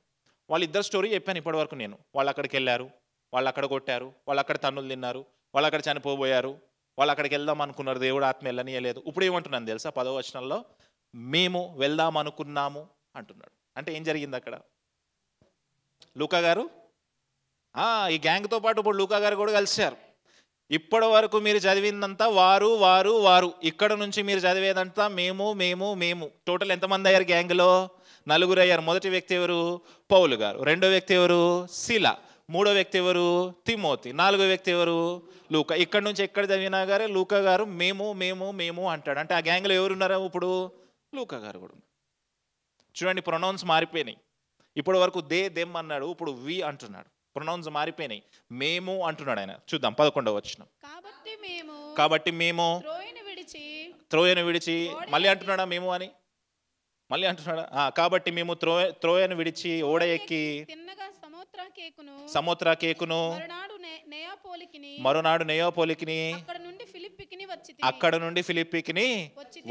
వాళ్ళిద్దరు స్టోరీ చెప్పాను ఇప్పటి వరకు నేను. వాళ్ళు అక్కడికి వెళ్ళారు, వాళ్ళు అక్కడ కొట్టారు, వాళ్ళు అక్కడ తన్నులు తిన్నారు, వాళ్ళు అక్కడ చనిపోబోయారు, వాళ్ళు అక్కడికి వెళ్దాం అనుకున్నారు, దేవుడు ఆత్మ వెళ్ళనీయలేదు. ఇప్పుడు ఏమంటున్నాను తెలుసా? 10వ వచనంలో మేము వెళ్దాం అనుకున్నాము అంటున్నాడు. అంటే ఏం జరిగింది అక్కడ? లూకా గారు ఈ గ్యాంగ్తో పాటు ఇప్పుడు లూకా గారు కూడా కలిశారు. ఇప్పటి వరకు మీరు చదివిందంతా వారు వారు వారు, ఇక్కడ నుంచి మీరు చదివేదంతా మేము మేము మేము. టోటల్ ఎంతమంది అయ్యారు గ్యాంగ్లో? 4 అయ్యారు. మొదటి వ్యక్తి ఎవరు? పౌలు గారు. రెండో వ్యక్తి ఎవరు? శిల. మూడో వ్యక్తి ఎవరు? తిమోతి. 4వ వ్యక్తి ఎవరు? లూకా. ఇక్కడ నుంచి ఎక్కడ చదివినా గారే లూకా గారు మేము మేము మేము అంటాడు. అంటే ఆ గ్యాంగ్లో ఎవరున్నారా ఇప్పుడు? లూకా గారు కూడా. చూడండి, ప్రొనౌన్స్ మారిపోయినాయి. ఇప్పటి వరకు దే దెమ్ అన్నాడు, ఇప్పుడు వి అంటున్నాడు. ప్రొనౌన్స్ మారిపోయినాయి, మేము అంటున్నాడు ఆయన. చూద్దాం 11వ వచనం. కాబట్టి మేము త్రోయను విడిచి మళ్ళీ అంటున్నాడా మేము అని? మళ్ళీ అంటున్నాడా? కాబట్టి మేము త్రోయను విడిచి ఓడ ఎక్కి సమోత్రాకేకును మరునాడు నెయోపోలికిని అక్కడ నుండి ఫిలిప్పికిని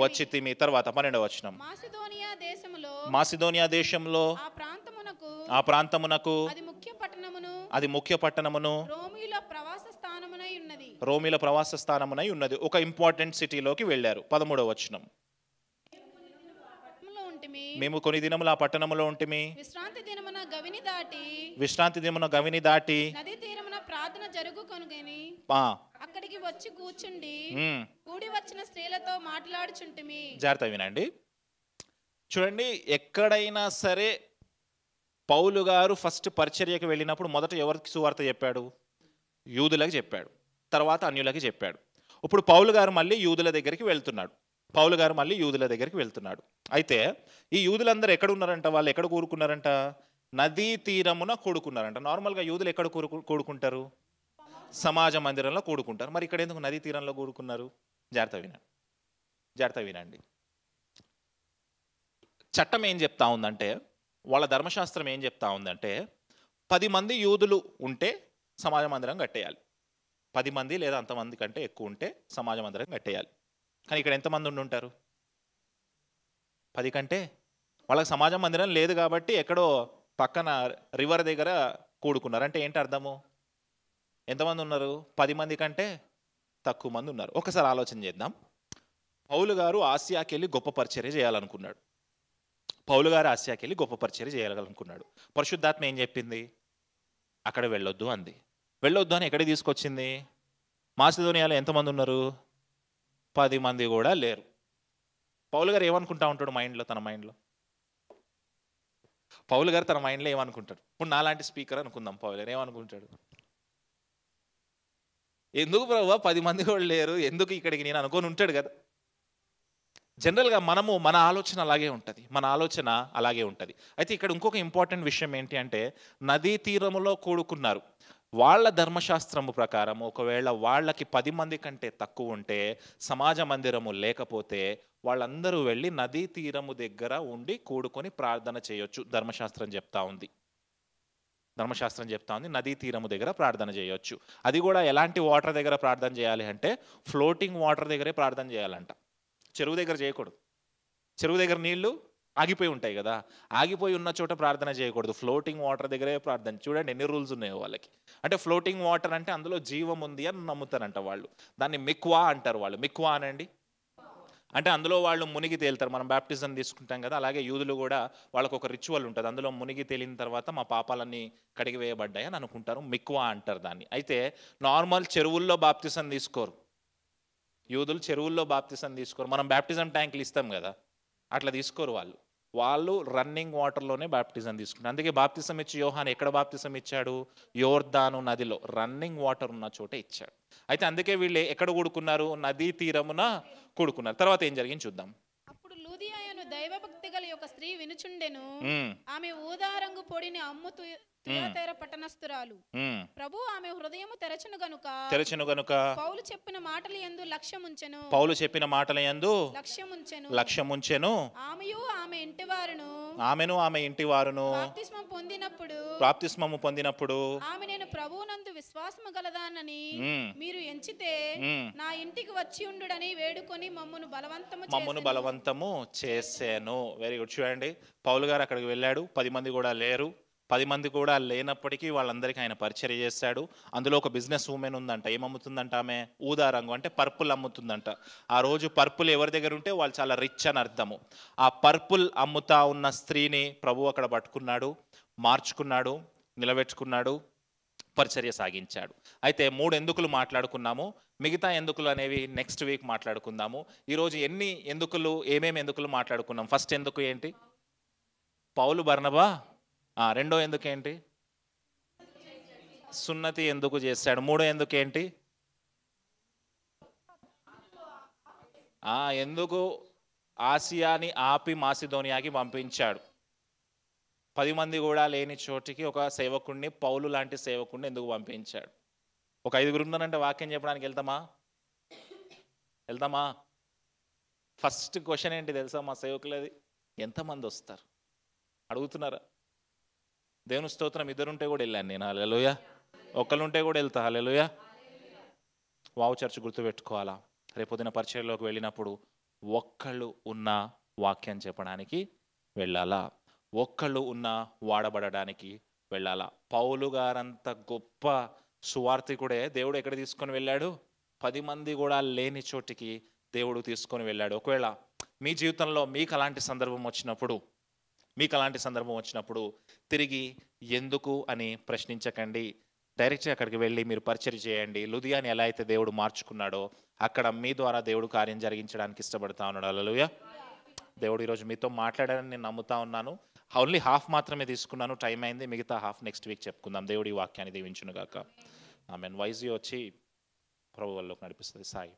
వచ్చితిమి. తర్వాత 12వ వచనం. మాసిదోనియా దేశంలో ఆ ప్రాంతమునకు అది ముఖ్య పట్టణమును రోమిల ప్రవాస స్థానమునై ఉన్నది. ఒక ఇంపార్టెంట్ సిటీలోకి వెళ్ళారు. 13వ వచనం. మేము కొన్ని దినములు ఆ పట్టణములో ఉంటిమి. విశ్రాంతి దినమున గవిని దాటి నదీ తీరమున ప్రార్థన జరుగుకొనుగని అక్కడికి వచ్చి కూర్చుండి కూడి వచ్చిన స్త్రీలతో మాట్లాడుచుంటిమి. జాగ్రత్త వినండి. చూడండి, ఎక్కడైనా సరే పౌలు గారు ఫస్ట్ పరిచర్యకు వెళ్ళినప్పుడు మొదట ఎవరికి సువార్త చెప్పాడు? యూదులకు చెప్పాడు, తర్వాత అన్యులకి చెప్పాడు. ఇప్పుడు పౌలు గారు మళ్ళీ యూదుల దగ్గరికి వెళ్తున్నాడు. అయితే ఈ యూదులందరూ ఎక్కడ ఉన్నారంట? వాళ్ళు ఎక్కడ కూడుకున్నారంట? నదీ తీరమున కూడుకున్నారంట. నార్మల్గా యూదులు ఎక్కడ కూడుకుంటారు? సమాజ మందిరంలో కూడుకుంటారు. మరి ఇక్కడ ఎందుకు నదీ తీరంలో కూడుకున్నారు? జాగ్రత్త వినండి. చట్టం ఏం చెప్తా ఉందంటే, వాళ్ళ ధర్మశాస్త్రం ఏం చెప్తా ఉందంటే, 10 మంది యూదులు ఉంటే సమాజ మందిరం కట్టేయాలి. 10 మంది లేదా అంతమంది కంటే ఎక్కువ ఉంటే సమాజ మందిరం కట్టేయాలి. కానీ ఇక్కడ ఎంతమంది ఉంటారు? 10 కంటే. వాళ్ళకి సమాజ మందిరం లేదు కాబట్టి ఎక్కడో పక్కన రివర్ దగ్గర కూడుకున్నారు. అంటే ఏంటి అర్థము? ఎంతమంది ఉన్నారు? 10 మంది కంటే తక్కువ మంది ఉన్నారు. ఒకసారి ఆలోచన చేద్దాం. పౌలు గారు ఆసియాకి వెళ్ళి గొప్ప పరిచర్య చేయాలనుకున్నాడు. పరిశుద్ధాత్మ ఏం చెప్పింది? అక్కడ వెళ్ళొద్దు అంది. వెళ్ళొద్దు అని ఎక్కడికి తీసుకొచ్చింది? మాసిదోనియాలో ఎంతమంది ఉన్నారు? 10 మంది కూడా లేరు. పౌలు గారు ఏమనుకుంటా ఉంటాడు తన మైండ్లో? పౌలు గారు తన మైండ్లో ఏమనుకుంటాడు? ఇప్పుడు నాలాంటి స్పీకర్ అనుకుందాం, పౌలు గారు ఏమనుకుంటాడు? ఎందుకు ప్రభువా 10 మంది కూడా లేరు, ఎందుకు ఇక్కడికి నేను అనుకొని ఉంటాడు కదా. జనరల్గా మన ఆలోచన అలాగే ఉంటుంది, మన ఆలోచన అలాగే ఉంటుంది. అయితే ఇక్కడ ఇంకొక ఇంపార్టెంట్ విషయం ఏంటి అంటే, నదీ తీరములో కూడుకున్నారు. వాళ్ళ ధర్మశాస్త్రము ప్రకారం ఒకవేళ వాళ్ళకి 10 మంది కంటే తక్కువ ఉంటే, సమాజ మందిరము లేకపోతే వాళ్ళందరూ వెళ్ళి నదీ తీరము దగ్గర ఉండి కూడుకొని ప్రార్థన చేయొచ్చు. ధర్మశాస్త్రం చెప్తా ఉంది నదీ తీరము దగ్గర ప్రార్థన చేయొచ్చు. అది కూడా ఎలాంటి వాటర్ దగ్గర ప్రార్థన చేయాలి అంటే, ఫ్లోటింగ్ వాటర్ దగ్గరే ప్రార్థన చేయాలంట. చెరువు దగ్గర చేయకూడదు. చెరువు దగ్గర నీళ్లు ఆగిపోయి ఉంటాయి కదా, ఆగిపోయి ఉన్న చోట ప్రార్థన చేయకూడదు. ఫ్లోటింగ్ వాటర్ దగ్గరే ప్రార్థన. చూడండి ఎన్ని రూల్స్ ఉన్నాయో వాళ్ళకి. అంటే ఫ్లోటింగ్ వాటర్ అంటే అందులో జీవం ఉంది అని నమ్ముతారంట వాళ్ళు. దాన్ని మిక్వా అంటారు వాళ్ళు. మిక్వా అనండి అంటే అందులో వాళ్ళు మునిగి తేలుతారు. మనం బ్యాప్టిజం తీసుకుంటాం కదా, అలాగే యూదులు కూడా వాళ్ళకు ఒక రిచువల్ ఉంటుంది. అందులో మునిగి తేలిన తర్వాత మా పాపాలన్నీ కడిగివేయబడ్డాయి అని అనుకుంటారు. మిక్వా అంటారు దాన్ని. అయితే నార్మల్ చెరువుల్లో బాప్తిజం తీసుకోరు యూదులు. చెరువుల్లో బాప్తిజం తీసుకోరు. మనం బ్యాప్టిజం ట్యాంకులు ఇస్తాం కదా, అట్లా తీసుకోరు వాళ్ళు రన్నింగ్ వాటర్లోనే బాప్టిజం తీసుకుంటారు. అందుకే బాప్తిజం ఇచ్చి యోహాను ఎక్కడ బాప్తిజం ఇచ్చాడు? యోర్దాను నదిలో రన్నింగ్ వాటర్ ఉన్న చోట ఇచ్చాడు. అయితే అందుకే వీళ్ళు ఎక్కడ కూడుకున్నారు? నదీ తీరమున కూడుకున్నారు. తర్వాత ఏం జరిగింది చూద్దాం. అప్పుడు లూదియాయను దైవభక్తి గల ఒక స్త్రీ వినుచుండెను. ఆమె ఊదా రంగు పొడిని అమ్ముతూ తుయతైర పట్టణస్థురాలు. ప్రభు ఆమె హృదయము తెరచును గనుక పౌలు చెప్పిన మాటల యందు లక్ష్యముంచెను. ఆమెను ఆమె ఇంటి వారును బాప్తిస్మము పొందినప్పుడు ఆమె నేను ప్రభువునందు విశ్వాసము గలదానని మీరు ఎంచితే నా ఇంటికి వచ్చి ఉండుడని వేడుకొని మమ్మను బలవంతము చేశాను. Very good. చూడండి, పౌలు గారు అక్కడికి వెళ్ళాడు. 10 మంది కూడా లేరు. 10 మంది కూడా లేనప్పటికీ వాళ్ళందరికీ ఆయన పరిచర్య చేశాడు. అందులో ఒక బిజినెస్ ఉమెన్ ఉందంట. ఏమమ్ముతుందంట? ఆమె ఊదా రంగు అంటే పర్పుల్ అమ్ముతుందంట. ఆ రోజు పర్పుల్ ఎవరి దగ్గర ఉంటే వాళ్ళు చాలా రిచ్ అని అర్థము. ఆ పర్పుల్ అమ్ముతా ఉన్న స్త్రీని ప్రభు అక్కడ పట్టుకున్నాడు, మార్చుకున్నాడు, నిలబెట్టుకున్నాడు, పరిచర్య సాగించాడు. అయితే 3 ఎందుకులు మాట్లాడుకున్నాము. మిగతా ఎందుకులు అనేవి నెక్స్ట్ వీక్ మాట్లాడుకుందాము. ఈరోజు ఏమేమి ఎందుకులు మాట్లాడుకున్నాం. ఫస్ట్ ఎందుకు ఏంటి? పౌలు బర్నబా. రెండో ఎందుకేంటి? సున్నతి ఎందుకు చేశాడు. మూడో ఎందుకేంటి? ఎందుకు ఆసియాని ఆపి మాసిదోనియాకి పంపించాడు. 10 మంది కూడా లేని చోటికి ఒక సేవకుడిని, పౌలు లాంటి సేవకుడిని ఎందుకు పంపించాడు. ఒక 5గురు ఉన్నారంటే వాక్యం చెప్పడానికి వెళ్తామా? ఫస్ట్ క్వశ్చన్ ఏంటి తెలుసా మా సేవకులది? ఎంతమంది వస్తారు అడుగుతున్నారా? దేవుని స్తోత్రం. 2 ఉంటే కూడా వెళ్ళాను నేను. హల్లెలూయా. ఒక్కరుంటే కూడా వెళ్తా. హల్లెలూయా. వావ్ చర్చ్ గుర్తుపెట్టుకోవాలా. రేపొద్దున పరిచర్యలోకి వెళ్ళినప్పుడు ఒక్కళ్ళు ఉన్న వాక్యం చెప్పడానికి వెళ్ళాలా, ఒక్కళ్ళు ఉన్న వాడబడడానికి వెళ్ళాలా. పౌలు గారంత గొప్ప సువార్థికుడే దేవుడు ఎక్కడ తీసుకొని వెళ్ళాడు? 10 మంది కూడా లేని చోటికి దేవుడు తీసుకొని వెళ్ళాడు. ఒకవేళ మీ జీవితంలో మీకు అలాంటి సందర్భం వచ్చినప్పుడు తిరిగి ఎందుకు అని ప్రశ్నించకండి. డైరెక్ట్గా అక్కడికి వెళ్ళి మీరు పరిచర్య చేయండి. లూదియాని ఎలా అయితే దేవుడు మార్చుకున్నాడో అక్కడ మీ ద్వారా దేవుడు కార్యం జరిగించడానికి ఇష్టపడతా ఉన్నాడు. హల్లెలూయా. దేవుడు ఈరోజు మీతో మాట్లాడాలని నేను నమ్ముతా ఉన్నాను. ఓన్లీ హాఫ్ మాత్రమే తీసుకున్నాను, టైం అయింది. మిగతా హాఫ్ నెక్స్ట్ వీక్ చెప్పుకుందాం. దేవుడి వాక్యాన్ని దీవించును గాక. ఆమేన్. వైజీ వచ్చి ప్రభు వాళ్ళలోకి నడిపిస్తుంది. సాయి.